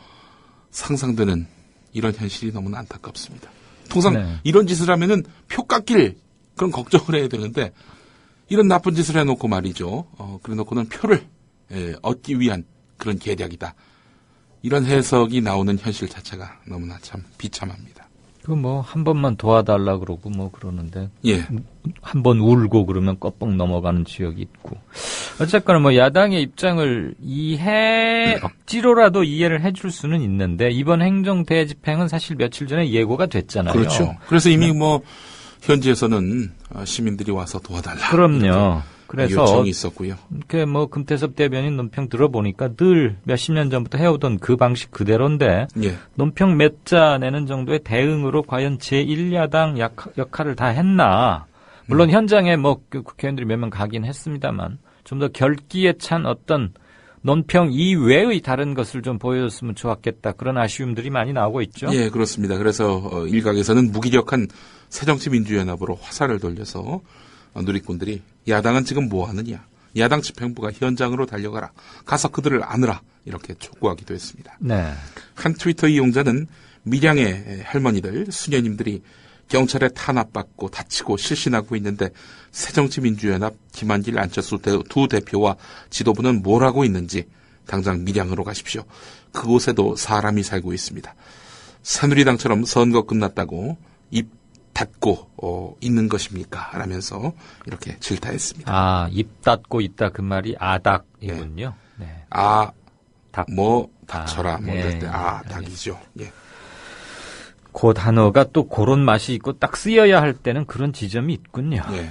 상상되는 이런 현실이 너무나 안타깝습니다. 통상 네. 이런 짓을 하면은 표 깎일 그런 걱정을 해야 되는데 이런 나쁜 짓을 해놓고 말이죠. 그래놓고는 표를 얻기 위한 그런 계략이다. 이런 해석이 나오는 현실 자체가 너무나 참 비참합니다. 그 뭐 한 번만 도와달라 그러고 뭐 그러는데 예. 한 번 울고 그러면 껍벅 넘어가는 지역이 있고 어쨌거나 뭐 야당의 입장을 억지로라도 이해를 해줄 수는 있는데 이번 행정 대집행은 사실 며칠 전에 예고가 됐잖아요. 그렇죠. 그래서 이미 뭐 현지에서는 시민들이 와서 도와달라. 그럼요. 그래서 요청이 있었고요. 그 뭐 금태섭 대변인 논평 들어보니까 늘 몇십 년 전부터 해오던 그 방식 그대로인데 예. 논평 몇 자 내는 정도의 대응으로 과연 제1야당 역할을 다 했나. 물론 현장에 뭐 국회의원들이 몇 명 가긴 했습니다만 좀 더 결기에 찬 어떤 논평 이외의 다른 것을 좀 보여줬으면 좋았겠다. 그런 아쉬움들이 많이 나오고 있죠. 예, 그렇습니다. 그래서 일각에서는 무기력한 새정치민주연합으로 화살을 돌려서 누리꾼들이 야당은 지금 뭐 하느냐. 야당 집행부가 현장으로 달려가라. 가서 그들을 안으라. 이렇게 촉구하기도 했습니다. 네. 한 트위터 이용자는 밀양의 할머니들, 수녀님들이 경찰에 탄압받고 다치고 실신하고 있는데 새정치민주연합 김한길 안철수 두 대표와 지도부는 뭘 하고 있는지 당장 밀양으로 가십시오. 그곳에도 사람이 살고 있습니다. 새누리당처럼 선거 끝났다고 입 닫고 있는 것입니까? 라면서 이렇게 질타했습니다. 아, 입 닫고 있다 그 말이 아닥이군요. 네. 닫혀라. 뭐 이럴 때 닭이죠. 예. 그 단어가 또 그런 맛이 있고 딱 쓰여야 할 때는 그런 지점이 있군요. 예.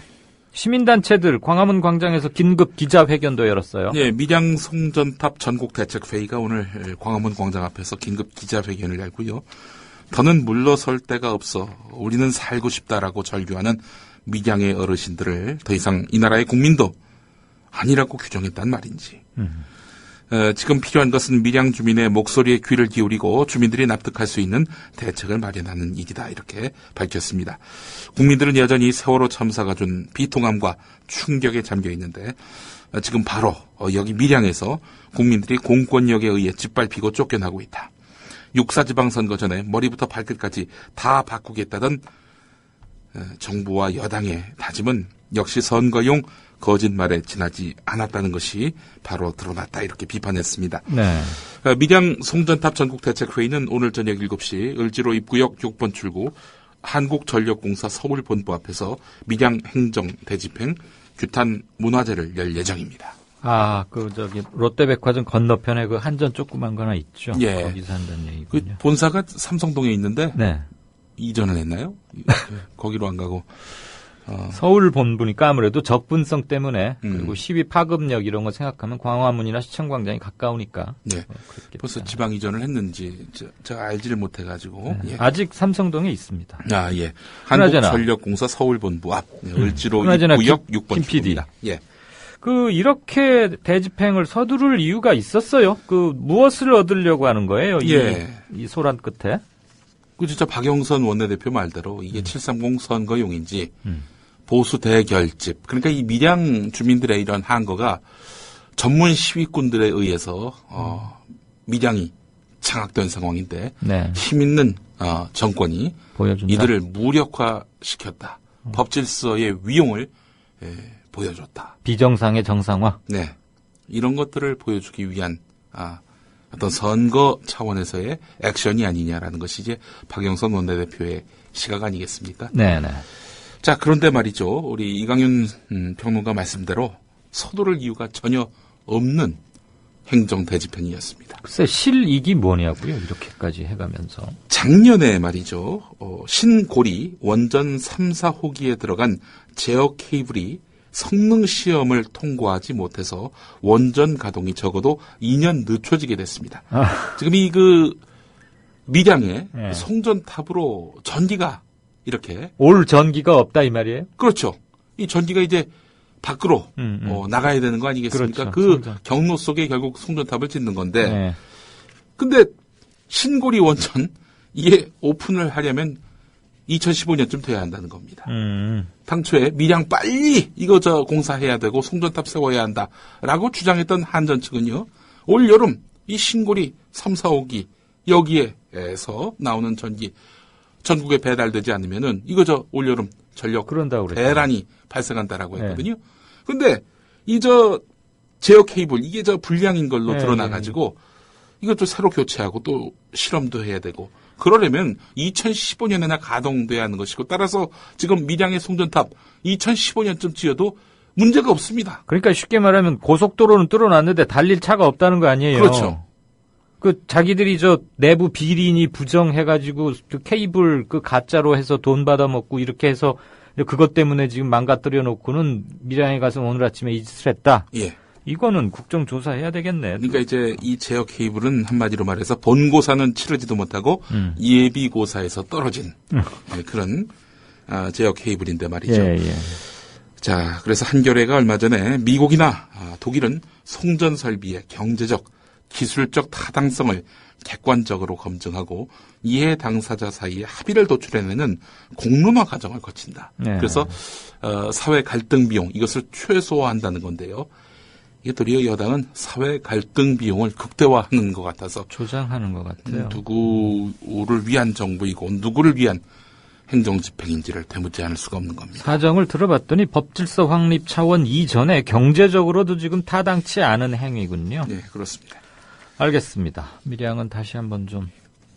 시민단체들 광화문 광장에서 긴급 기자회견도 열었어요. 예, 밀양 송전탑 전국대책회의가 오늘 광화문 광장 앞에서 긴급 기자회견을 열고요. 더는 물러설 데가 없어 우리는 살고 싶다라고 절규하는 밀양의 어르신들을 더 이상 이 나라의 국민도 아니라고 규정했단 말인지. 지금 필요한 것은 밀양 주민의 목소리에 귀를 기울이고 주민들이 납득할 수 있는 대책을 마련하는 일이다. 이렇게 밝혔습니다. 국민들은 여전히 세월호 참사가 준 비통함과 충격에 잠겨 있는데 지금 바로 여기 밀양에서 국민들이 공권력에 의해 짓밟히고 쫓겨나고 있다. 육사지방선거 전에 머리부터 발끝까지 다 바꾸겠다던 정부와 여당의 다짐은 역시 선거용 거짓말에 지나지 않았다는 것이 바로 드러났다. 이렇게 비판했습니다. 네. 밀양 송전탑 전국대책회의는 오늘 저녁 7시 을지로 입구역 6번 출구 한국전력공사 서울본부 앞에서 밀양 행정 대집행 규탄 문화제를 열 예정입니다. 롯데백화점 건너편에 그 한전 조그만 거 하나 있죠. 예. 거기서 한다는 얘기군요. 그 본사가 삼성동에 있는데 네. 이전을 했나요? 거기로 안 가고. 서울 본부니까 아무래도 접근성 때문에 그리고 시위 파급력 이런 거 생각하면 광화문이나 시청광장이 가까우니까. 네. 벌써 지방 이전을 했는지 제가 알지를 못해가지고. 네. 예. 아직 삼성동에 있습니다. 아 예. 한국전력공사 서울본부 앞 을지로 구역 6번 출구입니다. 예. 이렇게 대집행을 서두를 이유가 있었어요. 무엇을 얻으려고 하는 거예요? 이 소란 끝에. 진짜 박영선 원내대표 말대로 이게 730 선거용인지 보수 대결집. 그러니까 이 밀양 주민들의 이런 항거가 전문 시위꾼들에 의해서 밀양이 장악된 상황인데 네. 힘 있는 정권이 보여준다. 이들을 무력화시켰다. 법질서의 위용을 보여줬다. 비정상의 정상화. 네, 이런 것들을 보여주기 위한 어떤 선거 차원에서의 액션이 아니냐라는 것이 이제 박영선 원내대표의 시각 아니겠습니까? 네네. 자, 그런데 말이죠. 우리 이강윤 평론가 말씀대로 서두를 이유가 전혀 없는 행정 대집행이었습니다. 글쎄 실익이 뭐냐고요? 이렇게까지 해가면서. 작년에 말이죠. 신고리 원전 3, 4호기에 들어간 제어 케이블이 성능 시험을 통과하지 못해서 원전 가동이 적어도 2년 늦춰지게 됐습니다. 지금 밀양의 네. 송전탑으로 전기가 이렇게 올 전기가 없다 이 말이에요? 그렇죠. 이 전기가 이제 밖으로 나가야 되는 거 아니겠습니까? 그렇죠. 경로 속에 결국 송전탑을 짓는 건데 네. 근데 신고리 원전 이게 오픈을 하려면 2015년쯤 돼야 한다는 겁니다. 당초에 밀양 빨리 이거 공사해야 되고 송전탑 세워야 한다라고 주장했던 한전 측은요. 올 여름 이 신고리 3, 4호기 여기에서 나오는 전기 전국에 배달되지 않으면은 이거 올 여름 전력 대란이 발생한다라고 했거든요. 근데 이 제어 케이블 이게 불량인 걸로 드러나가지고 이것도 새로 교체하고 또 실험도 해야 되고 그러려면 2015년에나 가동돼야 하는 것이고 따라서 지금 밀양의 송전탑 2015년쯤 지어도 문제가 없습니다. 그러니까 쉽게 말하면 고속도로는 뚫어놨는데 달릴 차가 없다는 거 아니에요? 그렇죠. 자기들이 내부 비리니 부정해가지고 케이블 가짜로 해서 돈 받아먹고 이렇게 해서 그것 때문에 지금 망가뜨려 놓고는 밀양에 가서 오늘 아침에 이 짓을 했다. 예. 이거는 국정조사해야 되겠네. 그러니까 이제 이 제어 케이블은 한마디로 말해서 본고사는 치르지도 못하고 예비고사에서 떨어진 그런 제어 케이블인데 말이죠. 예. 자, 그래서 한겨레가 얼마 전에 미국이나 독일은 송전 설비의 경제적, 기술적 타당성을 객관적으로 검증하고 이해 당사자 사이에 합의를 도출해내는 공론화 과정을 거친다. 네. 그래서 사회 갈등 비용 이것을 최소화한다는 건데요. 이게 도리어 여당은 사회 갈등 비용을 극대화하는 것 같아서 조장하는 것 같아요. 누구를 위한 정부이고 누구를 위한 행정 집행인지를 되묻지 않을 수가 없는 겁니다. 사정을 들어봤더니 법질서 확립 차원 이전에 경제적으로도 지금 타당치 않은 행위군요. 네, 그렇습니다. 알겠습니다. 밀양은 다시 한번 좀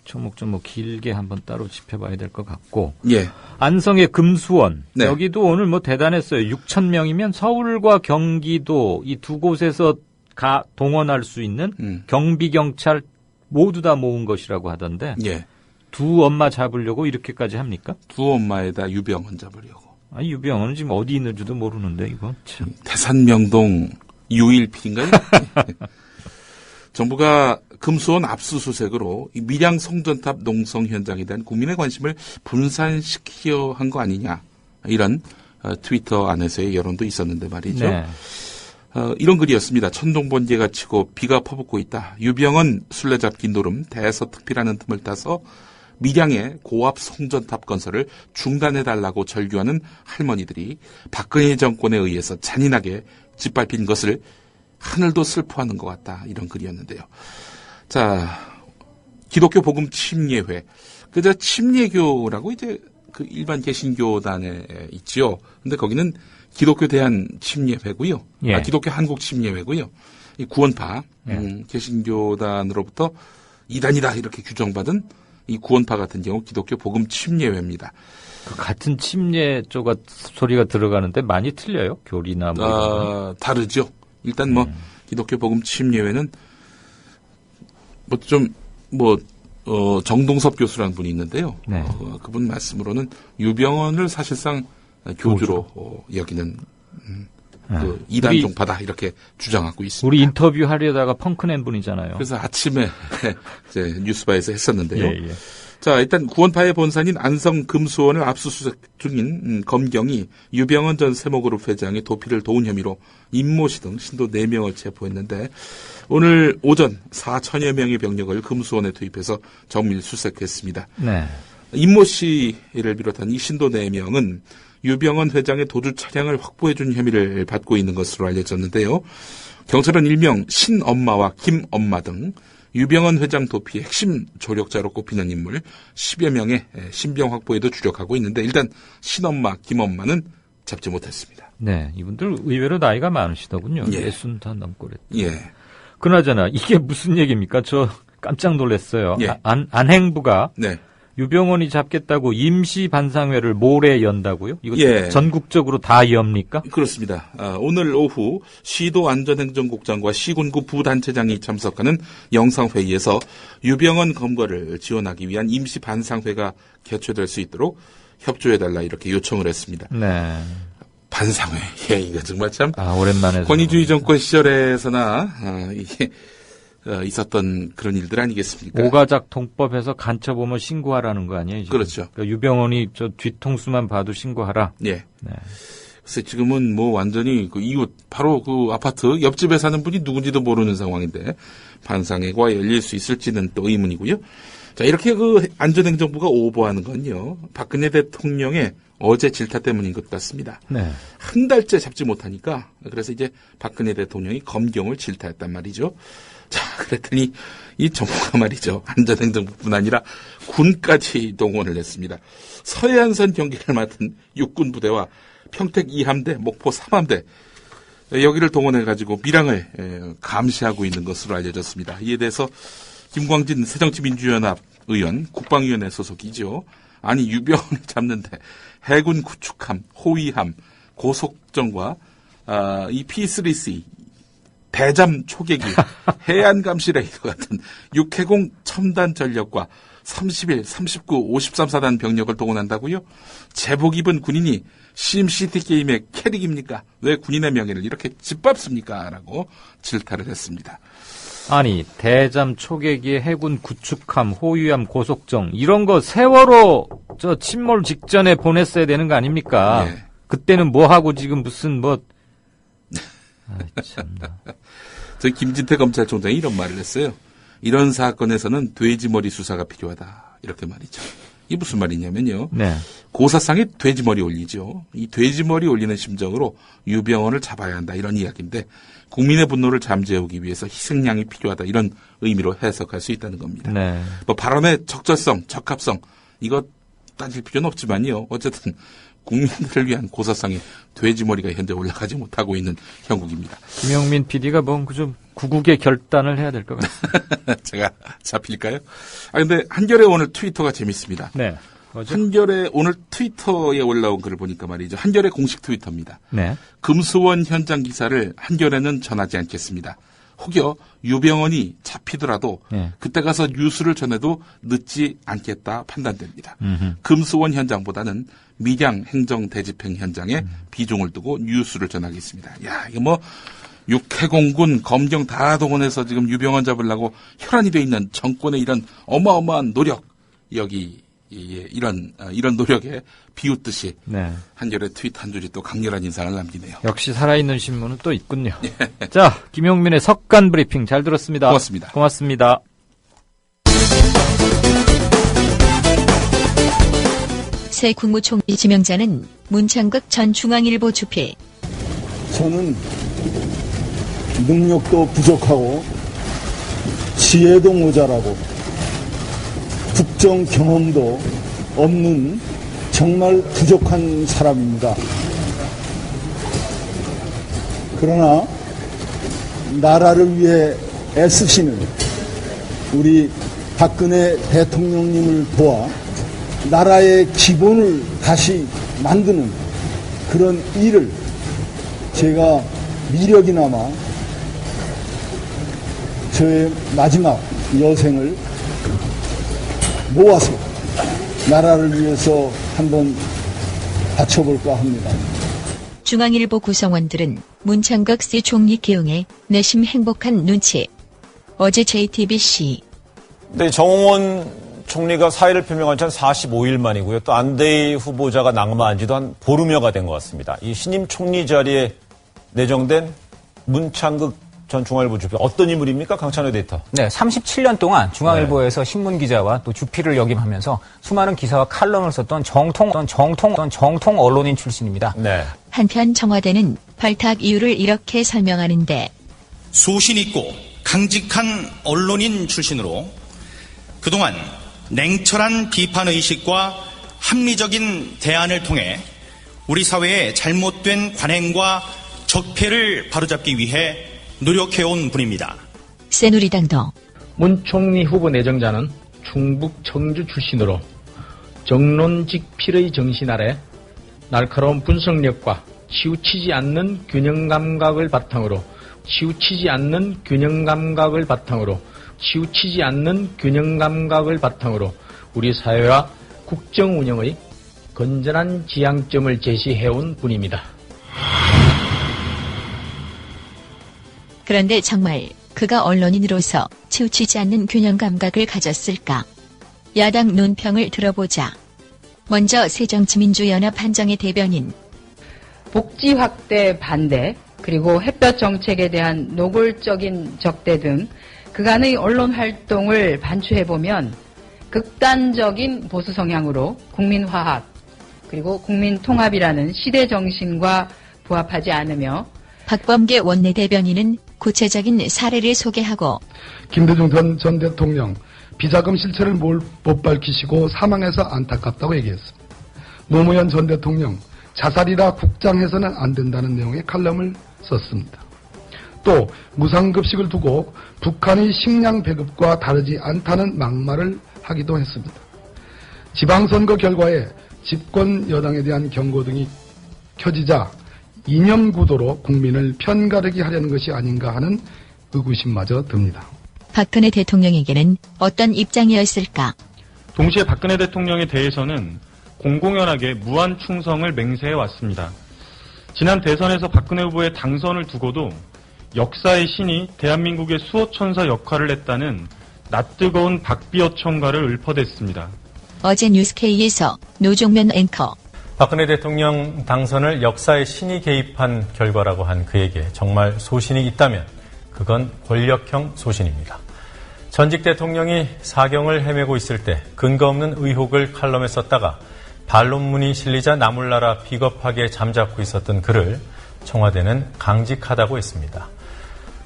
조목조목 길게 한번 따로 짚어봐야 될 것 같고. 예. 안성의 금수원. 네. 여기도 오늘 대단했어요. 6천 명이면 서울과 경기도 이 두 곳에서 동원할 수 있는 경비 경찰 모두 다 모은 것이라고 하던데. 예. 두 엄마 잡으려고 이렇게까지 합니까? 두 엄마에다 유병헌 잡으려고. 유병헌은 지금 어디 있는지도 모르는데 이거 참. 태산명동 유일필인가요? 정부가 금수원 압수수색으로 이 밀양 송전탑 농성 현장에 대한 국민의 관심을 분산시키려 한 거 아니냐 이런 트위터 안에서의 여론도 있었는데 말이죠. 네. 이런 글이었습니다. 천둥번개가 치고 비가 퍼붓고 있다. 유병헌 술래잡기 노름 대서특필하는 틈을 타서 밀양의 고압 송전탑 건설을 중단해달라고 절규하는 할머니들이 박근혜 정권에 의해서 잔인하게 짓밟힌 것을 하늘도 슬퍼하는 것 같다. 이런 글이었는데요. 자, 기독교 복음 침례회. 침례교라고 이제 일반 개신교단에 있지요. 근데 거기는 기독교 대한 침례회고요. 예. 기독교 한국 침례회고요. 이 구원파, 개신교단으로부터 이단이다 이렇게 규정받은 이 구원파 같은 경우 기독교 복음 침례회입니다. 같은 침례 소리가 들어가는데 많이 틀려요? 교리나 다르죠. 일단 기독교 복음 침례회는 정동섭 교수라는 분이 있는데요. 네. 그분 말씀으로는 유병헌을 사실상 교주로 여기는 그 이단 종파다 이렇게 주장하고 있습니다. 우리 인터뷰 하려다가 펑크낸 분이잖아요. 그래서 아침에 이제 뉴스바에서 했었는데요. 예. 자, 일단 구원파의 본산인 안성 금수원을 압수수색 중인 검경이 유병헌 전 세모그룹 회장의 도피를 도운 혐의로 임모 씨 등 신도 4명을 체포했는데 오늘 오전 4천여 명의 병력을 금수원에 투입해서 정밀 수색했습니다. 네. 임모 씨를 비롯한 이 신도 4명은 유병헌 회장의 도주 차량을 확보해 준 혐의를 받고 있는 것으로 알려졌는데요. 경찰은 일명 신엄마와 김엄마 등 유병헌 회장 도피의 핵심 조력자로 꼽히는 인물 10여 명의 신병 확보에도 주력하고 있는데 일단 신엄마, 김엄마는 잡지 못했습니다. 네, 이분들 의외로 나이가 많으시더군요. 예. 60 다 넘고 그랬. 예. 그나저나 이게 무슨 얘기입니까? 저 깜짝 놀랐어요. 예. 안행부가 네. 유병헌이 잡겠다고 임시 반상회를 모레 연다고요? 이거 예. 전국적으로 다 엽니까? 그렇습니다. 오늘 오후 시도안전행정국장과 시군구 부단체장이 참석하는 영상회의에서 유병헌 검거를 지원하기 위한 임시 반상회가 개최될 수 있도록 협조해달라 이렇게 요청을 했습니다. 네. 반상회. 예, 이거 정말 참. 오랜만에. 권위주의 정권 시절에서나, 이게, 있었던 그런 일들 아니겠습니까? 오가작 통법에서 간첩오면 신고하라는 거 아니에요? 지금? 그렇죠. 그러니까 유병헌이 저 뒤통수만 봐도 신고하라. 예. 네. 그래서 지금은 완전히 그 이웃, 바로 그 아파트 옆집에 사는 분이 누군지도 모르는 상황인데, 반상회가 열릴 수 있을지는 또 의문이고요. 자, 이렇게 그 안전행정부가 오버하는 건요, 박근혜 대통령의 어제 질타 때문인 것 같습니다. 네. 한 달째 잡지 못하니까, 그래서 이제 박근혜 대통령이 검경을 질타했단 말이죠. 자, 그랬더니 이 정부가 말이죠. 안전행정부뿐 아니라 군까지 동원을 했습니다. 서해안선 경계를 맡은 육군 부대와 평택 2함대, 목포 3함대 여기를 동원해가지고 밀양을 감시하고 있는 것으로 알려졌습니다. 이에 대해서 김광진 새정치민주연합 의원, 국방위원회 소속이죠. 아니 유병헌을 잡는데 해군 구축함, 호위함, 고속정과 이 P3C 대잠 초계기, 해안감시 레이더 같은 육해공 첨단 전력과 31, 39, 53사단 병력을 동원한다고요? 제복 입은 군인이 심시티 게임의 캐릭입니까? 왜 군인의 명예를 이렇게 짓밟습니까? 라고 질타를 했습니다. 아니, 대잠 초계기의 해군 구축함, 호위함, 고속정 이런 거 세월호 저 침몰 직전에 보냈어야 되는 거 아닙니까? 예. 그때는 뭐 하고 지금 무슨 참나. 저희 김진태 검찰총장이 이런 말을 했어요. 이런 사건에서는 돼지머리 수사가 필요하다. 이렇게 말이죠. 이게 무슨 말이냐면요. 네. 고사상에 돼지머리 올리죠. 이 돼지머리 올리는 심정으로 유병헌을 잡아야 한다. 이런 이야기인데 국민의 분노를 잠재우기 위해서 희생양이 필요하다. 이런 의미로 해석할 수 있다는 겁니다. 네. 발언의 적절성, 적합성 이거 따질 필요는 없지만요. 어쨌든 국민들을 위한 고사상에 돼지머리가 현재 올라가지 못하고 있는 형국입니다. 김영민 PD가 좀 구국의 결단을 해야 될 것 같습니다. 제가 잡힐까요? 근데 한겨레 오늘 트위터가 재밌습니다. 네. 한겨레 오늘 트위터에 올라온 글을 보니까 말이죠. 한겨레 공식 트위터입니다. 네. 금수원 현장 기사를 한겨레는 전하지 않겠습니다. 혹여 유병헌이 잡히더라도 네. 그때 가서 뉴스를 전해도 늦지 않겠다 판단됩니다. 음흠. 금수원 현장보다는 밀양 행정대집행 현장에 비중을 두고 뉴스를 전하겠습니다. 야, 이거 육해공군 검경 다 동원해서 지금 유병헌 잡으려고 혈안이 돼 있는 정권의 이런 어마어마한 노력 여기 이런 노력에 비웃듯이 네. 한겨레 트윗 한 줄이 또 강렬한 인상을 남기네요. 역시 살아있는 신문은 또 있군요. 자, 김용민의 석간 브리핑 잘 들었습니다. 고맙습니다. 고맙습니다. 새 국무총리 지명자는 문창극 전 중앙일보 주필. 저는 능력도 부족하고 지혜도 모자라고 국정 경험도 없는 정말 부족한 사람입니다. 그러나 나라를 위해 애쓰시는 우리 박근혜 대통령님을 도와 나라의 기본을 다시 만드는 그런 일을 제가 미력이나마 저의 마지막 여생을 모아서 나라를 위해서 한번 바쳐볼까 합니다. 중앙일보 구성원들은 문창극 씨 총리 기용에 내심 행복한 눈치. 어제 JTBC. 네, 정홍원 총리가 사의를 표명한 지 한 45일 만이고요. 또 안대희 후보자가 낙마한 지도 한 보름여가 된 것 같습니다. 이 신임 총리 자리에 내정된 문창극 전 중앙일보 주필 어떤 인물입니까? 강찬호 에디터. 네, 37년 동안 중앙일보에서 신문기자와 또 주필을 역임하면서 수많은 기사와 칼럼을 썼던 정통 언론인 출신입니다. 네. 한편 청와대는 발탁 이유를 이렇게 설명하는데 소신 있고 강직한 언론인 출신으로 그동안 냉철한 비판의식과 합리적인 대안을 통해 우리 사회의 잘못된 관행과 적폐를 바로잡기 위해 노력해온 분입니다. 새누리당도 문 총리 후보 내정자는 충북 청주 출신으로 정론직필의 정신 아래 날카로운 분석력과 치우치지 않는 균형 감각을 바탕으로 우리 사회와 국정 운영의 건전한 지향점을 제시해온 분입니다. 그런데 정말 그가 언론인으로서 치우치지 않는 균형 감각을 가졌을까? 야당 논평을 들어보자. 먼저 새정치민주연합 한정희 대변인. 복지 확대 반대, 그리고 햇볕 정책에 대한 노골적인 적대 등 그간의 언론 활동을 반추해보면 극단적인 보수 성향으로 국민화합, 그리고 국민통합이라는 시대 정신과 부합하지 않으며 박범계 원내대변인은 구체적인 사례를 소개하고 김대중 전 대통령 비자금 실체를 못 밝히시고 사망해서 안타깝다고 얘기했습니다. 노무현 전 대통령 자살이라 국장해서는 안 된다는 내용의 칼럼을 썼습니다. 또 무상급식을 두고 북한의 식량 배급과 다르지 않다는 막말을 하기도 했습니다. 지방선거 결과에 집권 여당에 대한 경고 등이 켜지자 이념 구도로 국민을 편가르기 하려는 것이 아닌가 하는 의구심마저 듭니다. 박근혜 대통령에게는 어떤 입장이었을까? 동시에 박근혜 대통령에 대해서는 공공연하게 무한 충성을 맹세해 왔습니다. 지난 대선에서 박근혜 후보의 당선을 두고도 역사의 신이 대한민국의 수호천사 역할을 했다는 낯뜨거운 박비어천가를 읊어댔습니다. 어제 뉴스K에서 노종면 앵커. 박근혜 대통령 당선을 역사의 신이 개입한 결과라고 한 그에게 정말 소신이 있다면 그건 권력형 소신입니다. 전직 대통령이 사경을 헤매고 있을 때 근거 없는 의혹을 칼럼에 썼다가 반론문이 실리자 나몰라라 비겁하게 잠자코 있었던 그를 청와대는 강직하다고 했습니다.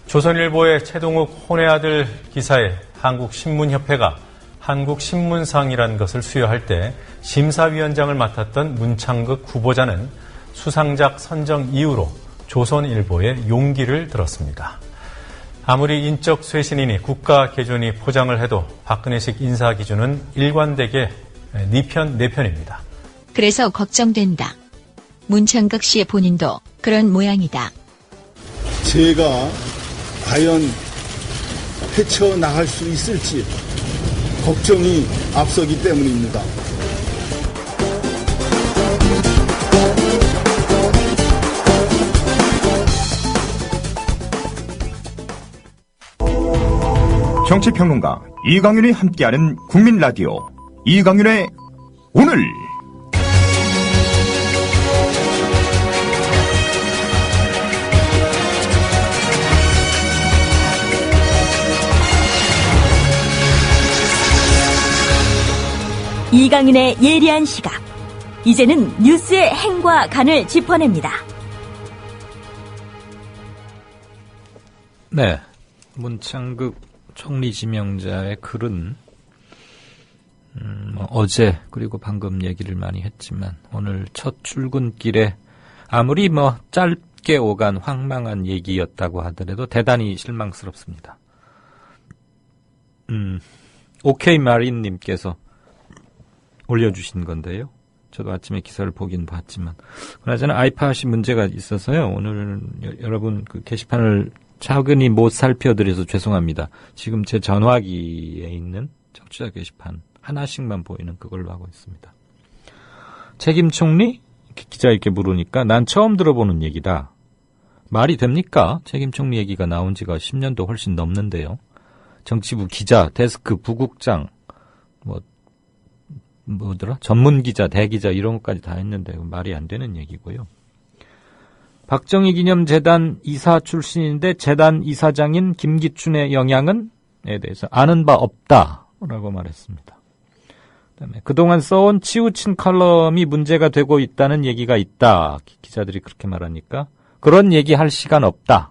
조선일보의 최동욱 혼의 아들 기사에 한국신문협회가 한국신문상이라는 것을 수여할 때 심사위원장을 맡았던 문창극 후보자는 수상작 선정 이후로 조선일보에 용기를 들었습니다. 아무리 인적 쇄신이니 국가 개존이 포장을 해도 박근혜식 인사 기준은 일관되게 네 편, 내 편입니다. 그래서 걱정된다. 문창극 씨의 본인도 그런 모양이다. 제가 과연 헤쳐나갈 수 있을지 걱정이 앞서기 때문입니다. 정치평론가 이강윤이 함께하는 국민라디오 이강윤의 오늘. 이강윤의 예리한 시각. 이제는 뉴스의 행과 간을 짚어냅니다. 네, 문창극 총리 지명자의 글은 어제 그리고 방금 얘기를 많이 했지만 오늘 첫 출근길에 아무리 짧게 오간 황망한 얘기였다고 하더라도 대단히 실망스럽습니다. 오케이 마린님께서 올려주신 건데요. 저도 아침에 기사를 보긴 봤지만 그나저나 아이팟이 문제가 있어서요. 오늘 여러분 그 게시판을 차근히 못 살펴드려서 죄송합니다. 지금 제 전화기에 있는 청취자 게시판 하나씩만 보이는 그걸로 하고 있습니다. 책임 총리? 기자 이렇게 물으니까 난 처음 들어보는 얘기다. 말이 됩니까? 책임 총리 얘기가 나온 지가 10년도 훨씬 넘는데요. 정치부 기자, 데스크 부국장, 뭐더라? 전문 기자, 대기자 이런 것까지 다 했는데 말이 안 되는 얘기고요. 박정희 기념재단 이사 출신인데 재단 이사장인 김기춘의 영향은에 대해서 아는 바 없다라고 말했습니다. 그다음에 그동안 써온 치우친 칼럼이 문제가 되고 있다는 얘기가 있다. 기자들이 그렇게 말하니까 그런 얘기할 시간 없다.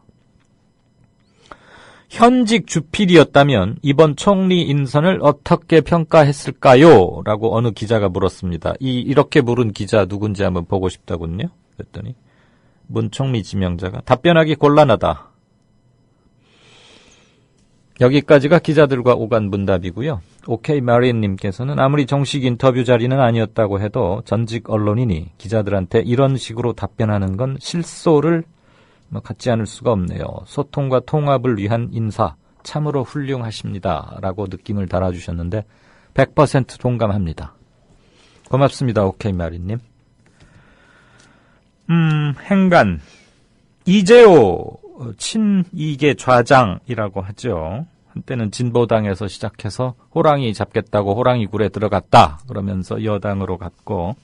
현직 주필이었다면 이번 총리 인선을 어떻게 평가했을까요? 라고 어느 기자가 물었습니다. 이렇게 물은 기자 누군지 한번 보고 싶다군요. 그랬더니 문 총리 지명자가 답변하기 곤란하다. 여기까지가 기자들과 오간 문답이고요. 오케이 마리님께서는 아무리 정식 인터뷰 자리는 아니었다고 해도 전직 언론인이 기자들한테 이런 식으로 답변하는 건 실소를 갖지 않을 수가 없네요. 소통과 통합을 위한 인사 참으로 훌륭하십니다. 라고 느낌을 달아주셨는데 100% 동감합니다. 고맙습니다. 오케이 마리님. 행간 이재호 친이계 좌장이라고 하죠. 한때는 진보당에서 시작해서 호랑이 잡겠다고 호랑이 굴에 들어갔다 그러면서 여당으로 갔고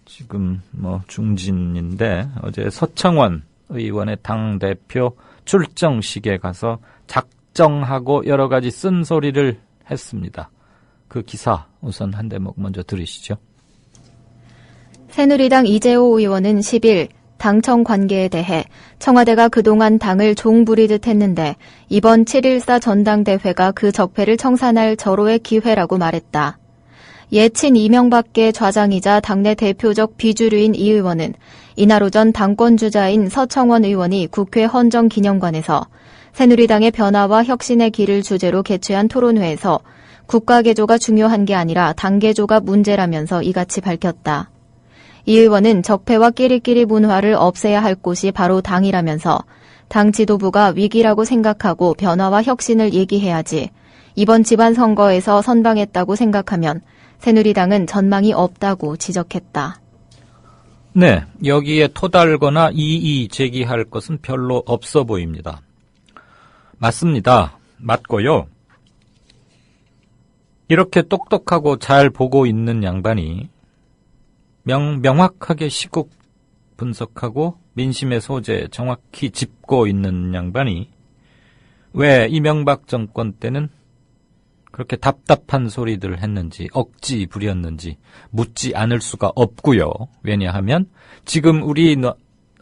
지금 중진인데 어제 서청원 의원의 당대표 출정식에 가서 작정하고 여러 가지 쓴소리를 했습니다. 그 기사 우선 한 대목 먼저 들으시죠. 새누리당 이재호 의원은 10일 당청 관계에 대해 청와대가 그동안 당을 종부리듯 했는데 이번 7.14 전당대회가 그 적폐를 청산할 절호의 기회라고 말했다. 예친 이명박계 좌장이자 당내 대표적 비주류인 이 의원은 이날 오전 당권주자인 서청원 의원이 국회 헌정기념관에서 새누리당의 변화와 혁신의 길을 주제로 개최한 토론회에서 국가개조가 중요한 게 아니라 당개조가 문제라면서 이같이 밝혔다. 이 의원은 적폐와 끼리끼리 문화를 없애야 할 곳이 바로 당이라면서 당 지도부가 위기라고 생각하고 변화와 혁신을 얘기해야지 이번 지방선거에서 선방했다고 생각하면 새누리당은 전망이 없다고 지적했다. 네, 여기에 토달거나 이의 제기할 것은 별로 없어 보입니다. 맞습니다. 맞고요. 이렇게 똑똑하고 잘 보고 있는 양반이 명확하게 시국 분석하고 민심의 소재 정확히 짚고 있는 양반이 왜 이명박 정권 때는 그렇게 답답한 소리들을 했는지 억지 부렸는지 묻지 않을 수가 없고요. 왜냐하면 지금 우리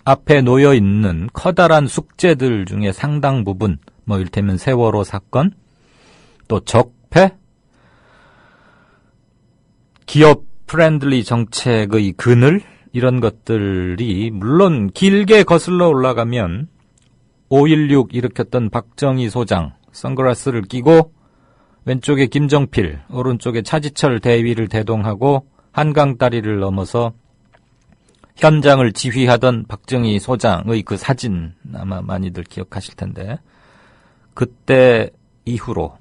앞에 놓여 있는 커다란 숙제들 중에 상당 부분 이를테면 세월호 사건 또 적폐 기업 프렌들리 정책의 그늘 이런 것들이 물론 길게 거슬러 올라가면 5.16 일으켰던 박정희 소장 선글라스를 끼고 왼쪽에 김정필 오른쪽에 차지철 대위를 대동하고 한강 다리를 넘어서 현장을 지휘하던 박정희 소장의 그 사진 아마 많이들 기억하실 텐데 그때 이후로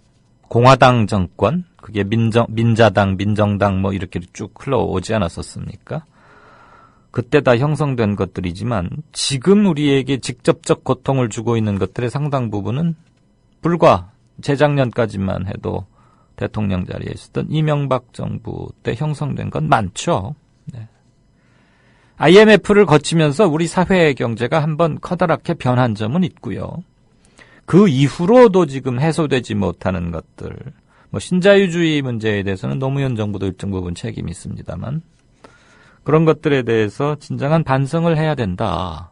공화당 정권 그게 민자당, 민정당 이렇게 쭉 흘러오지 않았었습니까? 그때 다 형성된 것들이지만 지금 우리에게 직접적 고통을 주고 있는 것들의 상당 부분은 불과 재작년까지만 해도 대통령 자리에 있었던 이명박 정부 때 형성된 건 많죠. 네. IMF를 거치면서 우리 사회 경제가 한번 커다랗게 변한 점은 있고요. 그 이후로도 지금 해소되지 못하는 것들 신자유주의 문제에 대해서는 노무현 정부도 일정 부분 책임이 있습니다만 그런 것들에 대해서 진정한 반성을 해야 된다.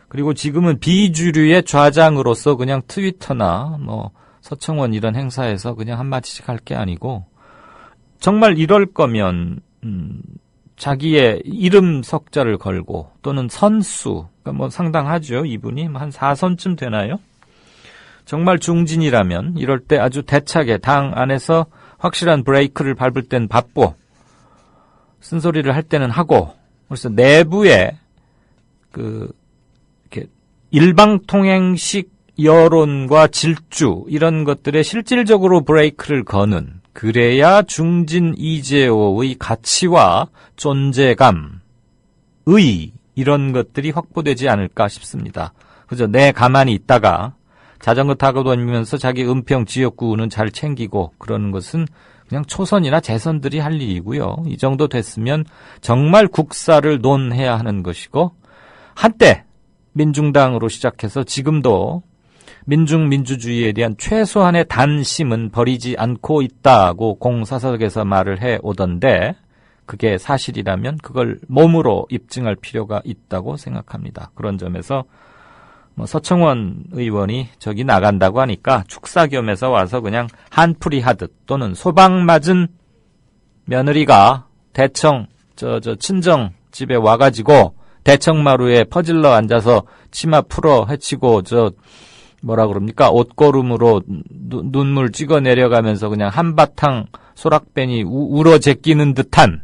그리고 지금은 비주류의 좌장으로서 그냥 트위터나 서청원 이런 행사에서 그냥 한마디씩 할 게 아니고 정말 이럴 거면 자기의 이름 석자를 걸고 또는 선수 그러니까 상당하죠. 이분이 한 4선쯤 되나요? 정말 중진이라면 이럴 때 아주 대차게 당 안에서 확실한 브레이크를 밟을 땐 밟고 쓴소리를 할 때는 하고 그래서 내부에 이렇게 일방통행식 여론과 질주 이런 것들에 실질적으로 브레이크를 거는, 그래야 중진 이재호의 가치와 존재감, 이런 것들이 확보되지 않을까 싶습니다. 그죠? 내 가만히 있다가 자전거 타고 다니면서 자기 은평 지역구는 잘 챙기고 그러는 것은 그냥 초선이나 재선들이 할 일이고요. 이 정도 됐으면 정말 국사를 논해야 하는 것이고, 한때 민중당으로 시작해서 지금도 민중민주주의에 대한 최소한의 단심은 버리지 않고 있다고 공사석에서 말을 해오던데, 그게 사실이라면 그걸 몸으로 입증할 필요가 있다고 생각합니다. 그런 점에서 서청원 의원이 저기 나간다고 하니까 축사 겸해서 와서 그냥 한풀이 하듯, 또는 소방 맞은 며느리가 대청 친정 집에 와가지고 대청마루에 퍼질러 앉아서 치마 풀어 헤치고 뭐라 그럽니까? 옷고름으로 눈물 찍어 내려가면서 그냥 한바탕 소락벤이 울어 제끼는 듯한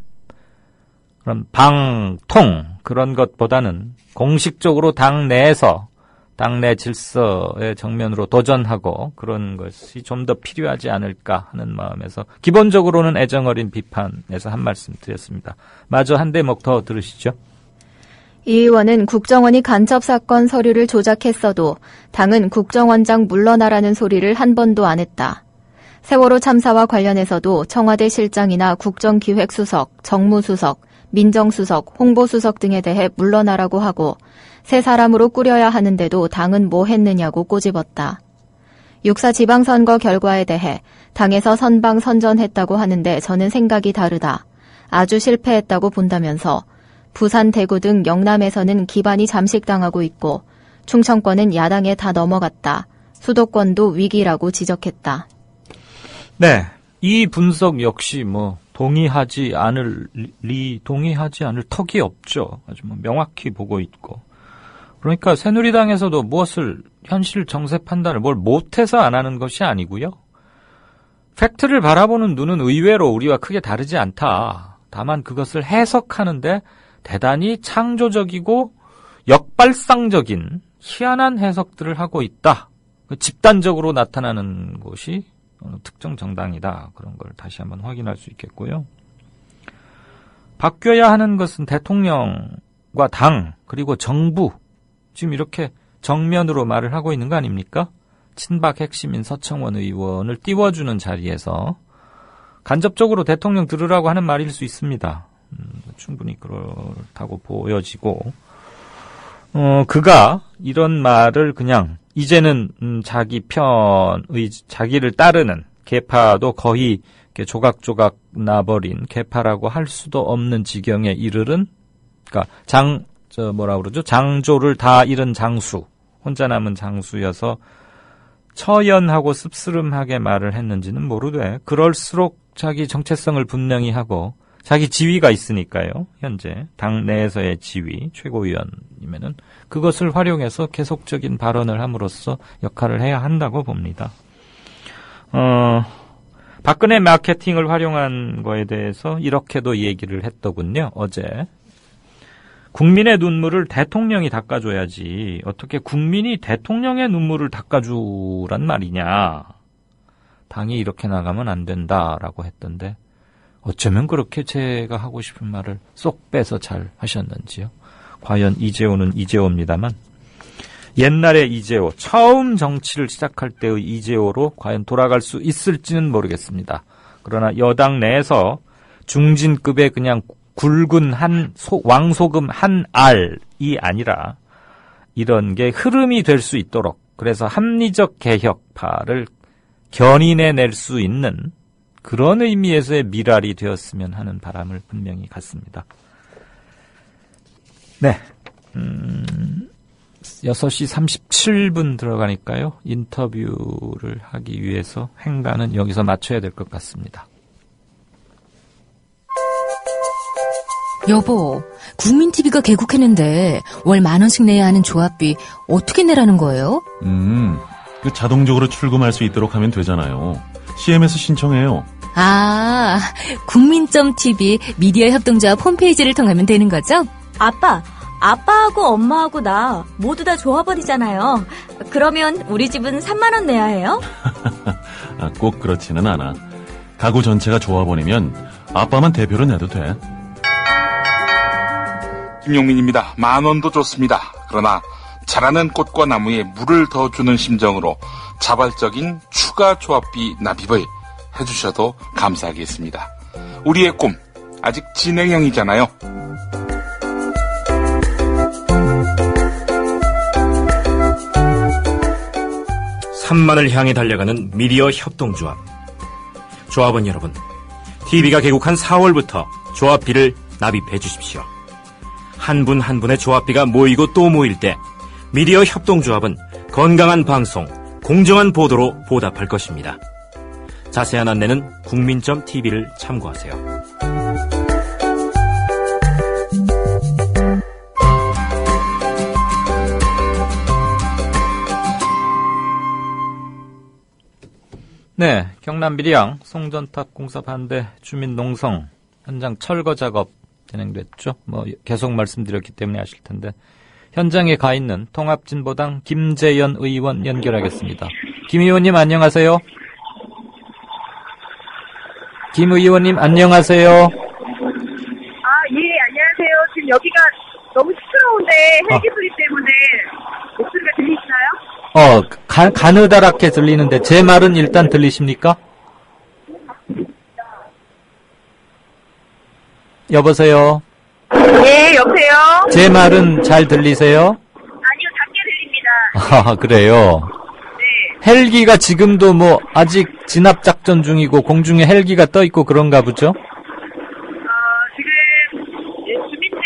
그런 방통, 그런 것보다는 공식적으로 당내에서 당내 질서의 정면으로 도전하고 그런 것이 좀 더 필요하지 않을까 하는 마음에서 기본적으로는 애정어린 비판에서 한 말씀 드렸습니다. 마저 한 대목 더 들으시죠. 이 의원은 국정원이 간첩사건 서류를 조작했어도 당은 국정원장 물러나라는 소리를 한 번도 안 했다. 세월호 참사와 관련해서도 청와대 실장이나 국정기획수석, 정무수석, 민정수석, 홍보수석 등에 대해 물러나라고 하고 새 사람으로 꾸려야 하는데도 당은 뭐 했느냐고 꼬집었다. 6.4 지방선거 결과에 대해 당에서 선방선전했다고 하는데 저는 생각이 다르다. 아주 실패했다고 본다면서 부산, 대구 등 영남에서는 기반이 잠식당하고 있고 충청권은 야당에 다 넘어갔다. 수도권도 위기라고 지적했다. 네, 이 분석 역시 동의하지 않을 턱이 없죠. 아주 명확히 보고 있고. 그러니까 새누리당에서도 무엇을 현실 정세 판단을 뭘 못해서 안 하는 것이 아니고요. 팩트를 바라보는 눈은 의외로 우리와 크게 다르지 않다. 다만 그것을 해석하는데 대단히 창조적이고 역발상적인 희한한 해석들을 하고 있다. 집단적으로 나타나는 것이 어느 특정 정당이다. 그런 걸 다시 한번 확인할 수 있겠고요. 바뀌어야 하는 것은 대통령과 당, 그리고 정부, 지금 이렇게 정면으로 말을 하고 있는 거 아닙니까? 친박 핵심인 서청원 의원을 띄워주는 자리에서 간접적으로 대통령 들으라고 하는 말일 수 있습니다. 충분히 그렇다고 보여지고, 그가 이런 말을 그냥 이제는 자기를 따르는 계파도 거의 조각조각 나버린 계파라고 할 수도 없는 지경에 이르른, 그러니까 장조를 다 잃은 장수, 혼자 남은 장수여서 처연하고 씁쓸음하게 말을 했는지는 모르되, 그럴수록 자기 정체성을 분명히 하고 자기 지위가 있으니까요. 현재 당 내에서의 지위, 최고위원이면은 그것을 활용해서 계속적인 발언을 함으로써 역할을 해야 한다고 봅니다. 박근혜 마케팅을 활용한 거에 대해서 이렇게도 얘기를 했더군요. 어제 국민의 눈물을 대통령이 닦아줘야지 어떻게 국민이 대통령의 눈물을 닦아주란 말이냐. 당이 이렇게 나가면 안 된다라고 했던데 어쩌면 그렇게 제가 하고 싶은 말을 쏙 빼서 잘 하셨는지요. 과연 이재호는 이재호입니다만 옛날의 이재호, 처음 정치를 시작할 때의 이재호로 과연 돌아갈 수 있을지는 모르겠습니다. 그러나 여당 내에서 중진급의 그냥 굵은 왕소금 한 알이 아니라 이런 게 흐름이 될 수 있도록, 그래서 합리적 개혁파를 견인해낼 수 있는 그런 의미에서의 미랄이 되었으면 하는 바람을 분명히 갖습니다. 네, 6시 37분 들어가니까요. 인터뷰를 하기 위해서 행간은 여기서 맞춰야 될 것 같습니다. 여보, 국민TV가 개국했는데 월 10,000원씩 내야 하는 조합비 어떻게 내라는 거예요? 자동적으로 출금할 수 있도록 하면 되잖아요. CMS 신청해요. 국민.tv 미디어 협동조합 홈페이지를 통하면 되는 거죠? 아빠, 아빠하고 엄마하고 나 모두 다 조합원이잖아요. 그러면 우리 집은 3만 원 내야 해요? 꼭 그렇지는 않아. 가구 전체가 조합원이면 아빠만 대표로 내도 돼. 김용민입니다. 10,000원도 좋습니다. 그러나 자라는 꽃과 나무에 물을 더 주는 심정으로 자발적인 추가 조합비 납입을 해주셔도 감사하겠습니다. 우리의 꿈 아직 진행형이잖아요. 산만을 향해 달려가는 미디어 협동조합. 조합원 여러분, TV가 개국한 4월부터 조합비를 납입해 주십시오. 한 분 한 분의 조합비가 모이고 또 모일 때 미디어 협동조합은 건강한 방송, 공정한 보도로 보답할 것입니다. 자세한 안내는 국민.tv를 참고하세요. 네, 경남 밀양 송전탑 공사 반대 주민 농성 현장 철거 작업 진행됐죠. 계속 말씀드렸기 때문에 아실 텐데 현장에 가 있는 통합진보당 김재현 의원 연결하겠습니다. 김 의원님 안녕하세요. 김 의원님 안녕하세요. 예, 안녕하세요. 지금 여기가 너무 시끄러운데 헬기 소리 때문에 목소리가 들리시나요? 가느다랗게 들리는데 제 말은 일단 들리십니까? 여보세요? 예, 여보세요? 제 말은 잘 들리세요? 아니요, 작게 들립니다. 아, 그래요? 네. 헬기가 지금도 아직 진압작전 중이고 공중에 헬기가 떠 있고 그런가 보죠? 지금 주민들의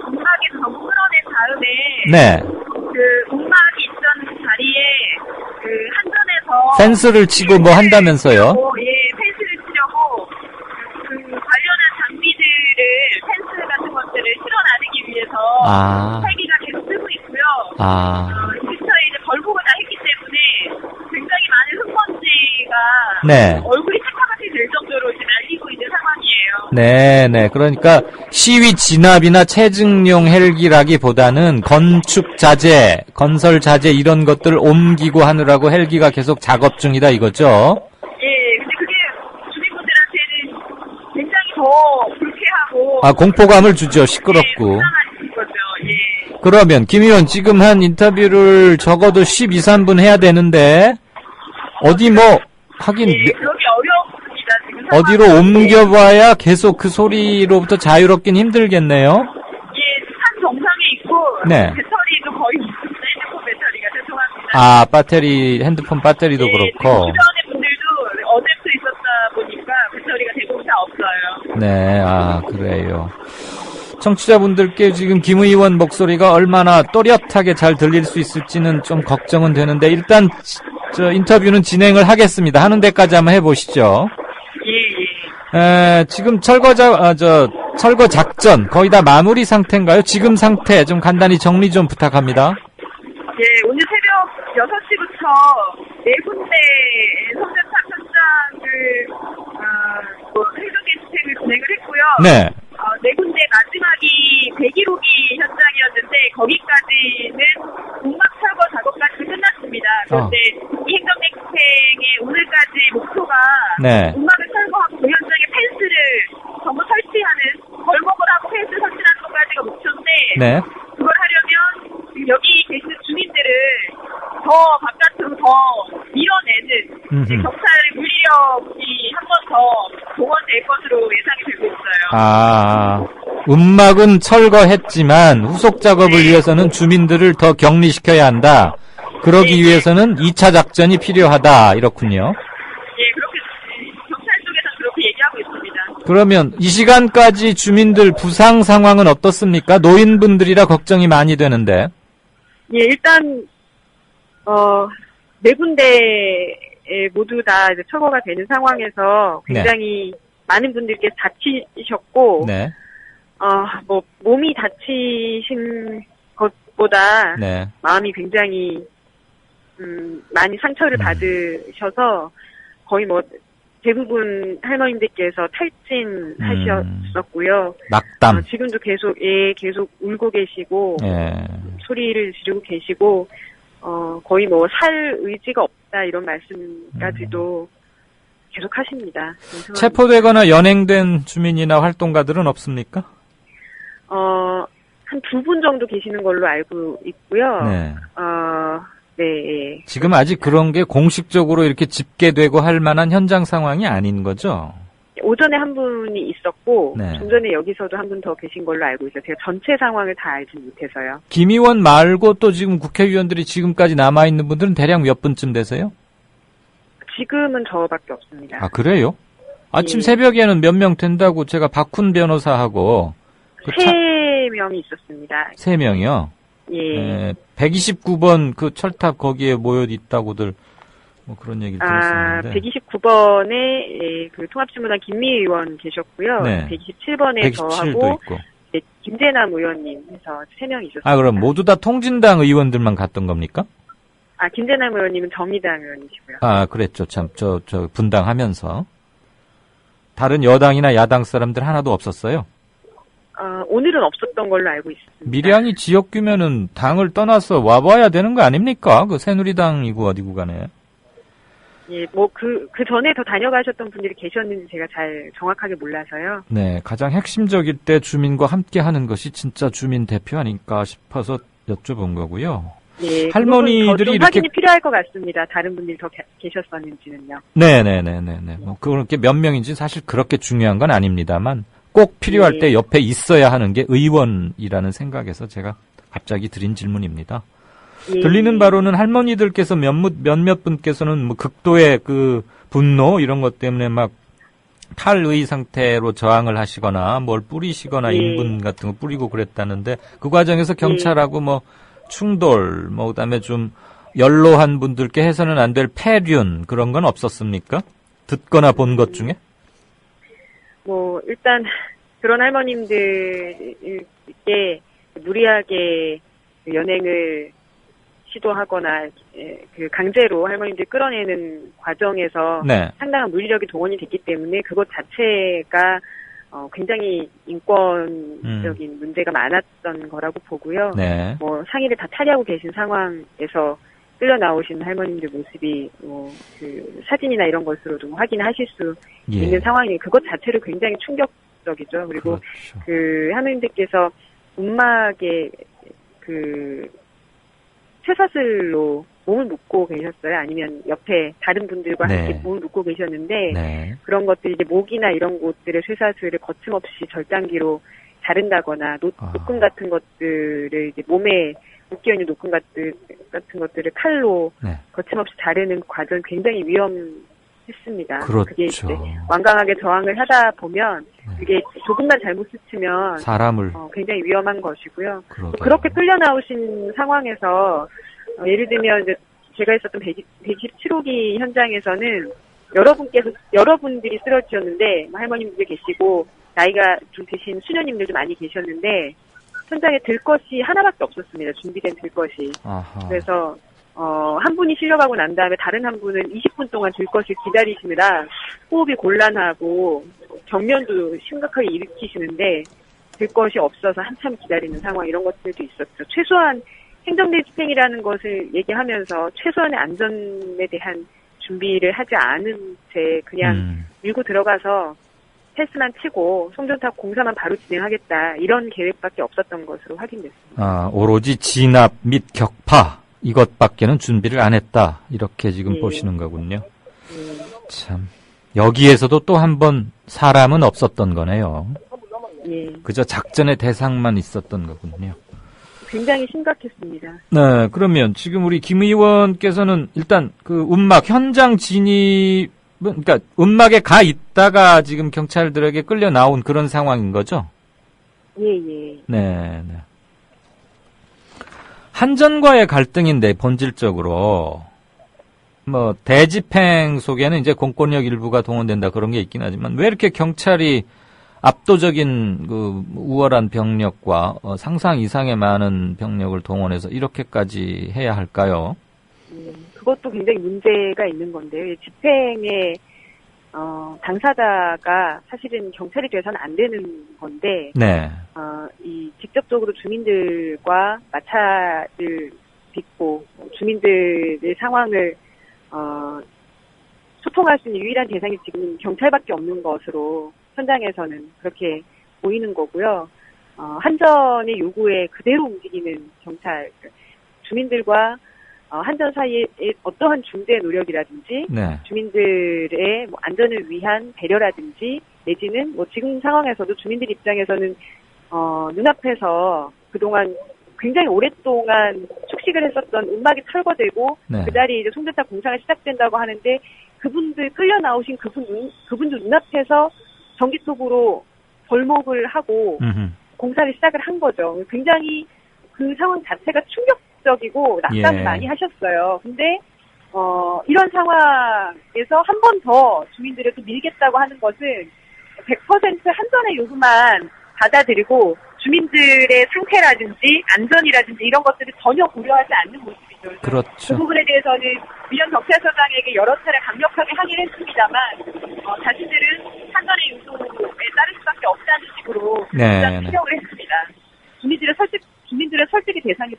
움막에서 너무 끌어낸 다음에 네. 그 움막이 있던 자리에 그 한전에서 펜스를 치고 한다면서요? 예, 펜스를 치려고 그 관련한 장비들을 펜스 같은 것들을 실어나르기 위해서 헬기가 계속 뜨고 있고요. 근처에 이제 벌보가 다 했기 때문에 굉장히 많은 흙먼지가 얼굴이 새까맣게 될 정도로 지금 날리고 있는 상황이에요. 네네. 그러니까 시위 진압이나 체증용 헬기라기보다는 건축 자재, 건설 자재 이런 것들을 옮기고 하느라고 헬기가 계속 작업 중이다 이거죠? 예, 근데 그게 주민분들한테는 굉장히 더 불쾌하고 공포감을 주죠. 시끄럽고. 예. 그러면 김 의원 지금 한 인터뷰를 적어도 12, 3분 해야 되는데 하긴 그러기 어렵습니다. 지금 어디로 옮겨봐야 계속 그 소리로부터 자유롭긴 힘들겠네요. 예, 산 정상에 있고 배터리도 거의 없습니다. 핸드폰 배터리가 죄송합니다. 핸드폰 배터리도 그렇고. 주변의 분들도 어제부터 있었다 보니까 배터리가 대부분 다 없어요. 네, 그래요. 청취자분들께 지금 김 의원 목소리가 얼마나 또렷하게 잘 들릴 수 있을지는 좀 걱정은 되는데 일단 인터뷰는 진행을 하겠습니다. 하는 데까지 한번 해보시죠. 지금 철거 작전 거의 다 마무리 상태인가요? 지금 상태 좀 간단히 정리 좀 부탁합니다. 예, 오늘 새벽 6시부터 4군데 송전탑 현장을 헬기 집행을 진행을 했고요. 네. 4군데 마지막이 대기록이 현장이었는데 거기까지는 움막 철거 작업까지 끝났습니다. 그런데 이 행정대집행의 오늘까지 목표가 움막을 철거하고 그 현장에 펜스를 전부 설치하는 벌목을 하고 펜스 설치하는 것까지가 목표인데 그걸 하려면 여기 계시는 주민들을 더 바깥으로 더 밀어내는 경찰의 물리력이 한 번 더 동원될 것으로 예상이 되고 있어요. 움막은 철거했지만 후속 작업을 위해서는 주민들을 더 격리시켜야 한다. 그러기 위해서는 2차 작전이 필요하다. 이렇군요. 예, 그렇게 경찰 쪽에서 그렇게 얘기하고 있습니다. 그러면 이 시간까지 주민들 부상 상황은 어떻습니까? 노인분들이라 걱정이 많이 되는데. 예, 일단 4군데 모두 다 이제 철거가 되는 상황에서 굉장히 많은 분들께서 다치셨고, 몸이 다치신 것보다 마음이 굉장히 많이 상처를 받으셔서 거의 대부분 할머님들께서 탈진하셨었고요. 낙담. 지금도 계속 울고 계시고, 예. 소리를 지르고 계시고, 거의 뭐 살 의지가 없다 이런 말씀까지도 계속 하십니다. 체포되거나 연행된 주민이나 활동가들은 없습니까? 한 2분 정도 계시는 걸로 알고 있고요. 네. 네. 지금 아직 그런 게 공식적으로 이렇게 집계되고 할 만한 현장 상황이 아닌 거죠? 오전에 한 분이 있었고, 네. 좀 전에 여기서도 한 분 더 계신 걸로 알고 있어요. 제가 전체 상황을 다 알지 못해서요. 김 의원 말고 또 지금 국회의원들이 지금까지 남아있는 분들은 대략 몇 분쯤 되세요? 지금은 저밖에 없습니다. 아, 그래요? 아침 예. 새벽에는 몇 명 된다고 제가 박훈 변호사하고. 3명이 있었습니다. 3명이요? 예. 129번 그 철탑 거기에 모여 있다고들 뭐 그런 얘기를 들었었는데. 129번에 그 통합진보당 김미 의원 계셨고요. 네. 127번에 117도 저하고 있고. 김재남 의원님 해서 3명 있었습니다. 아, 그럼 모두 다 통진당 의원들만 갔던 겁니까? 김재남 의원님은 정의당 의원이시고요. 아, 그랬죠. 참, 저 분당하면서. 다른 여당이나 야당 사람들 하나도 없었어요? 오늘은 없었던 걸로 알고 있습니다. 밀양이 지역규면은 당을 떠나서 와봐야 되는 거 아닙니까? 그 새누리당이고 어디고 간에. 예, 뭐 그 전에 더 다녀가셨던 분들이 계셨는지 제가 잘 정확하게 몰라서요. 네, 가장 핵심적일 때 주민과 함께 하는 것이 진짜 주민 대표 아닐까 싶어서 여쭤본 거고요. 예, 할머니들이 좀 이렇게 확인이 필요할 것 같습니다. 다른 분들이 더 계셨었는지는요. 네네네네네. 뭐 그렇게 몇 명인지 사실 그렇게 중요한 건 아닙니다만 꼭 필요할 예. 때 옆에 있어야 하는 게 의원이라는 생각에서 제가 갑자기 드린 질문입니다. 예. 들리는 바로는 할머니들께서 몇몇 분께서는 뭐 극도의 그 분노 이런 것 때문에 막 탈의 상태로 저항을 하시거나 뭘 뿌리시거나 예. 인분 같은 거 뿌리고 그랬다는데 그 과정에서 경찰하고 뭐 충돌 뭐 그다음에 좀 연로한 분들께 해서는 안 될 폐륜 그런 건 없었습니까? 듣거나 본 것 중에? 뭐 일단 그런 할머님들께 무리하게 연행을 시도하거나 그 강제로 할머님들 끌어내는 과정에서 네. 상당한 물리력이 동원이 됐기 때문에 그것 자체가 굉장히 인권적인 문제가 많았던 거라고 보고요. 네. 뭐 상의를 다 차리하고 계신 상황에서 끌려 나오신 할머님들 모습이 그 사진이나 이런 것으로도 확인하실 수 예. 있는 상황이 그것 자체로 굉장히 충격적이죠. 그리고 그 할머님들께서 움막에 그 쇠사슬로 몸을 묶고 계셨어요. 아니면 옆에 다른 분들과 네. 함께 몸을 묶고 계셨는데 네. 그런 것들이 이제 목이나 이런 곳들의 쇠사슬을 거침없이 절단기로 자른다거나 노끈 같은 것들을 이제 몸에 묶여 있는 노끈 같은 것들을 칼로 네. 거침없이 자르는 과정이 굉장히 위험했습니다. 그렇죠. 그게 이제 완강하게 저항을 하다 보면 그게 조금만 잘못 스치면 사람을 굉장히 위험한 것이고요. 그러게요. 그렇게 끌려 나오신 상황에서 예를 들면 이제 제가 있었던 127호기 현장에서는 여러분들이 쓰러지셨는데 할머님들 계시고 나이가 좀 드신 수녀님들도 많이 계셨는데 현장에 들 것이 하나밖에 없었습니다. 준비된 들 것이. 아하. 그래서 한 분이 실려가고 난 다음에 다른 한 분은 20분 동안 들 것을 기다리시느라 호흡이 곤란하고 경련도 심각하게 일으키시는데 들 것이 없어서 한참 기다리는 상황 이런 것들도 있었죠. 최소한 행정대 집행이라는 것을 얘기하면서 최소한의 안전에 대한 준비를 하지 않은 채 그냥 밀고 들어가서 패스만 치고 송전탑 공사만 바로 진행하겠다 이런 계획밖에 없었던 것으로 확인됐습니다. 오로지 진압 및 격파 이것밖에는 준비를 안 했다 이렇게 지금 보시는 거군요. 참 여기에서도 또 한 번 사람은 없었던 거네요. 예. 그저 작전의 대상만 있었던 거군요. 굉장히 심각했습니다. 네, 그러면 지금 우리 김 의원께서는 일단 그 움막 현장 진입, 그러니까 움막에 가 있다가 지금 경찰들에게 끌려 나온 그런 상황인 거죠? 예, 예. 네, 네. 한전과의 갈등인데 본질적으로 뭐 대집행 속에는 이제 공권력 일부가 동원된다 그런 게 있긴 하지만 왜 이렇게 경찰이 압도적인 그 우월한 병력과 상상 이상의 많은 병력을 동원해서 이렇게까지 해야 할까요? 그것도 굉장히 문제가 있는 건데요. 집행에 당사자가 사실은 경찰이 돼서는 안 되는 건데, 네. 이 직접적으로 주민들과 마찰을 빚고 주민들의 상황을 소통할 수 있는 유일한 대상이 지금 경찰밖에 없는 것으로 현장에서는 그렇게 보이는 거고요. 한전의 요구에 그대로 움직이는 경찰, 주민들과 한전 사이에 어떠한 중대 노력이라든지 네. 주민들의 뭐 안전을 위한 배려라든지 내지는 뭐 지금 상황에서도 주민들 입장에서는 눈앞에서 그동안 굉장히 오랫동안 축식을 했었던 움막이 철거되고 네. 그 자리에 이제 송전탑 공사가 시작된다고 하는데 그분들 끌려 나오신 그분들 눈앞에서 전기톱으로 벌목을 하고 공사를 시작을 한 거죠. 굉장히 그 상황 자체가 충격적이고 낙담을 예. 많이 하셨어요. 근데 이런 상황에서 한 번 더 주민들을 또 밀겠다고 하는 것은 100% 한전의 요구만 받아들이고 주민들의 상태라든지 안전이라든지 이런 것들을 전혀 고려하지 않는 모습이죠. 그렇죠. 그 부분에 대해서는 밀양 경찰서장에게 여러 차례 강력하게 항의를 했습니다만 자신들은 한전의 요구에 따를 수밖에 없다는 식으로 네. 피력을 했습니다. 주민들의 설득의 대상이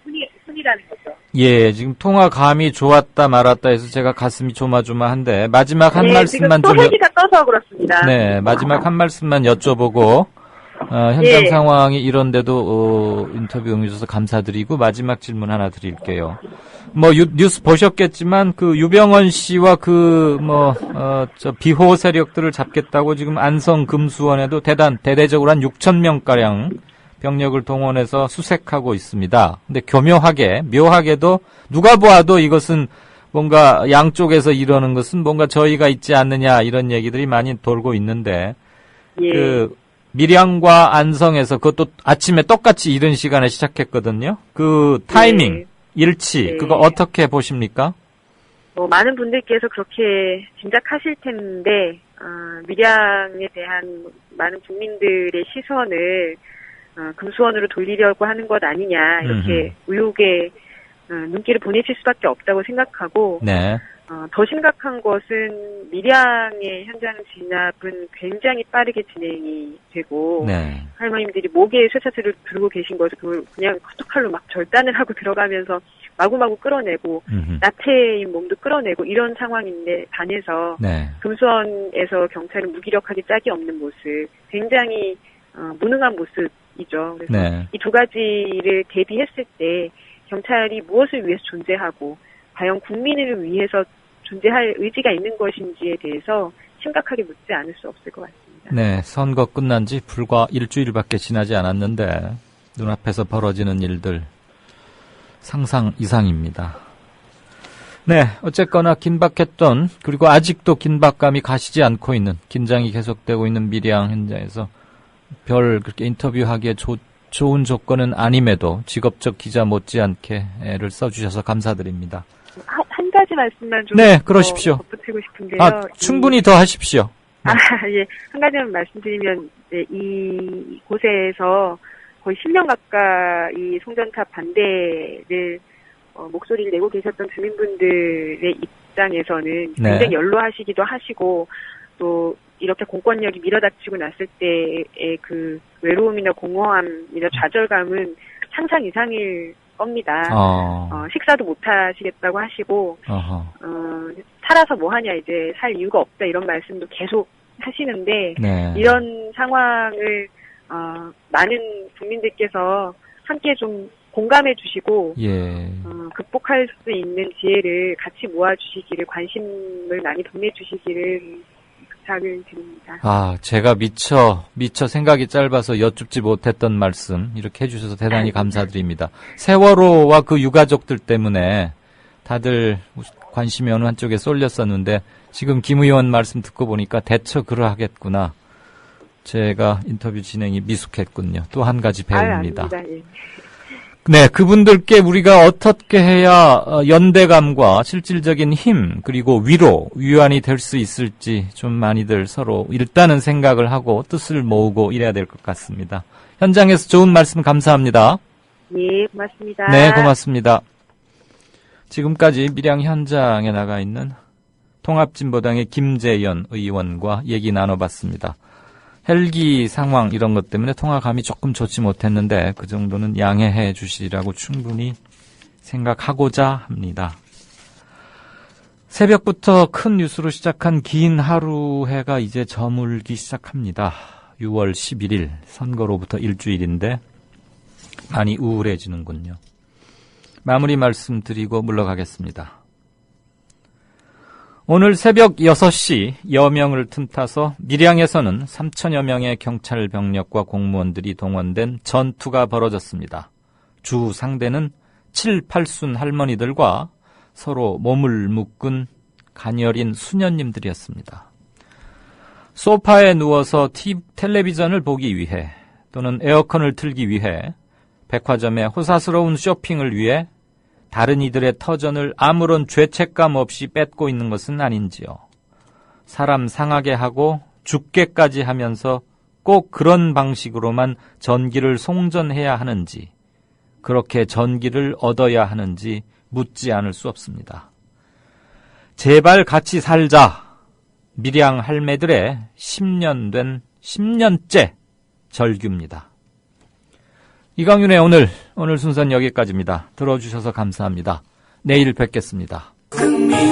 뿐이라는 거죠. 예, 지금 통화감이 좋았다 말았다 해서 제가 가슴이 조마조마한데 마지막 한 말씀만 지금 또 헬기가 떠서 그렇습니다. 네, 마지막 한 말씀만 여쭤보고 현장 상황이 이런데도 인터뷰 응해주셔서 감사드리고 마지막 질문 하나 드릴게요. 뭐 뉴스 보셨겠지만 그 유병헌 씨와 비호 세력들을 잡겠다고 지금 안성 금수원에도 대대적으로 한 6,000명 가량 병력을 동원해서 수색하고 있습니다. 근데 묘하게도 누가 보아도 이것은 뭔가 양쪽에서 이러는 것은 뭔가 저희가 있지 않느냐 이런 얘기들이 많이 돌고 있는데 그 밀양과 안성에서 그것도 아침에 똑같이 이른 시간에 시작했거든요. 그 타이밍, 일치 그거 어떻게 보십니까? 많은 분들께서 그렇게 짐작하실 텐데 밀양에 대한 많은 국민들의 시선을 금수원으로 돌리려고 하는 것 아니냐 이렇게 의혹에 눈길을 보내실 수밖에 없다고 생각하고 네. 더 심각한 것은 밀양의 현장 진압은 굉장히 빠르게 진행이 되고 네. 할머님들이 목에 쇠사슬을 두르고 계신 것을 그걸 그냥 커터칼로 막 절단을 하고 들어가면서 마구마구 끌어내고 나태인 몸도 끌어내고 이런 상황인데 반해서 네. 금수원에서 경찰은 무기력하게 짝이 없는 모습 굉장히 무능한 모습이죠. 그래서 네. 이 두 가지를 대비했을 때 경찰이 무엇을 위해서 존재하고 과연 국민을 위해서 존재할 의지가 있는 것인지에 대해서 심각하게 묻지 않을 수 없을 것 같습니다. 네, 선거 끝난 지 불과 일주일밖에 지나지 않았는데 눈앞에서 벌어지는 일들 상상 이상입니다. 네, 어쨌거나 긴박했던 그리고 아직도 긴박감이 가시지 않고 있는 긴장이 계속되고 있는 밀양 현장에서 별 그렇게 인터뷰하기에 좋은 조건은 아님에도 직업적 기자 못지않게 애를 써주셔서 감사드립니다. 한 가지 말씀만 좀 그러십시오. 덧붙이고 싶은데요. 충분히 더 하십시오. 네. 예. 한 가지만 말씀드리면 이 곳에서 거의 10년 가까이 송전탑 반대를 목소리를 내고 계셨던 주민분들의 입장에서는 굉장히 연로하시기도 하시고 또 이렇게 공권력이 밀어닥치고 났을 때의 그 외로움이나 공허함이나 좌절감은 상상 이상일 겁니다. 식사도 못 하시겠다고 하시고, 살아서 뭐 하냐, 이제 살 이유가 없다, 이런 말씀도 계속 하시는데, 이런 상황을, 많은 국민들께서 함께 좀 공감해 주시고, 극복할 수 있는 지혜를 같이 모아주시기를, 관심을 많이 보내주시기를, 부탁을 드립니다. 제가 미처 생각이 짧아서 여쭙지 못했던 말씀 이렇게 해주셔서 대단히 감사드립니다. 세월호와 그 유가족들 때문에 다들 관심이 어느 한쪽에 쏠렸었는데 지금 김 의원 말씀 듣고 보니까 대처 그러하겠구나. 제가 인터뷰 진행이 미숙했군요. 또 한 가지 배웁니다. 네, 그분들께 우리가 어떻게 해야 연대감과 실질적인 힘 그리고 위안이 될 수 있을지 좀 많이들 서로 일단은 생각을 하고 뜻을 모으고 이래야 될 것 같습니다. 현장에서 좋은 말씀 감사합니다. 네, 고맙습니다. 네, 고맙습니다. 지금까지 밀양 현장에 나가 있는 통합진보당의 김재연 의원과 얘기 나눠봤습니다. 헬기 상황 이런 것 때문에 통화감이 조금 좋지 못했는데 그 정도는 양해해 주시라고 충분히 생각하고자 합니다. 새벽부터 큰 뉴스로 시작한 긴 하루해가 이제 저물기 시작합니다. 6월 11일 선거로부터 일주일인데 많이 우울해지는군요. 마무리 말씀드리고 물러가겠습니다. 오늘 새벽 6시 여명을 틈타서 밀양에서는 3천여 명의 경찰 병력과 공무원들이 동원된 전투가 벌어졌습니다. 주 상대는 7, 8순 할머니들과 서로 몸을 묶은 가녀린 수녀님들이었습니다. 소파에 누워서 텔레비전을 보기 위해 또는 에어컨을 틀기 위해 백화점의 호사스러운 쇼핑을 위해 다른 이들의 터전을 아무런 죄책감 없이 뺏고 있는 것은 아닌지요. 사람 상하게 하고 죽게까지 하면서 꼭 그런 방식으로만 전기를 송전해야 하는지, 그렇게 전기를 얻어야 하는지 묻지 않을 수 없습니다. 제발 같이 살자. 밀양 할매들의 10년째 절규입니다. 이강윤의 오늘 순서는 여기까지입니다. 들어주셔서 감사합니다. 내일 뵙겠습니다. 국민라디오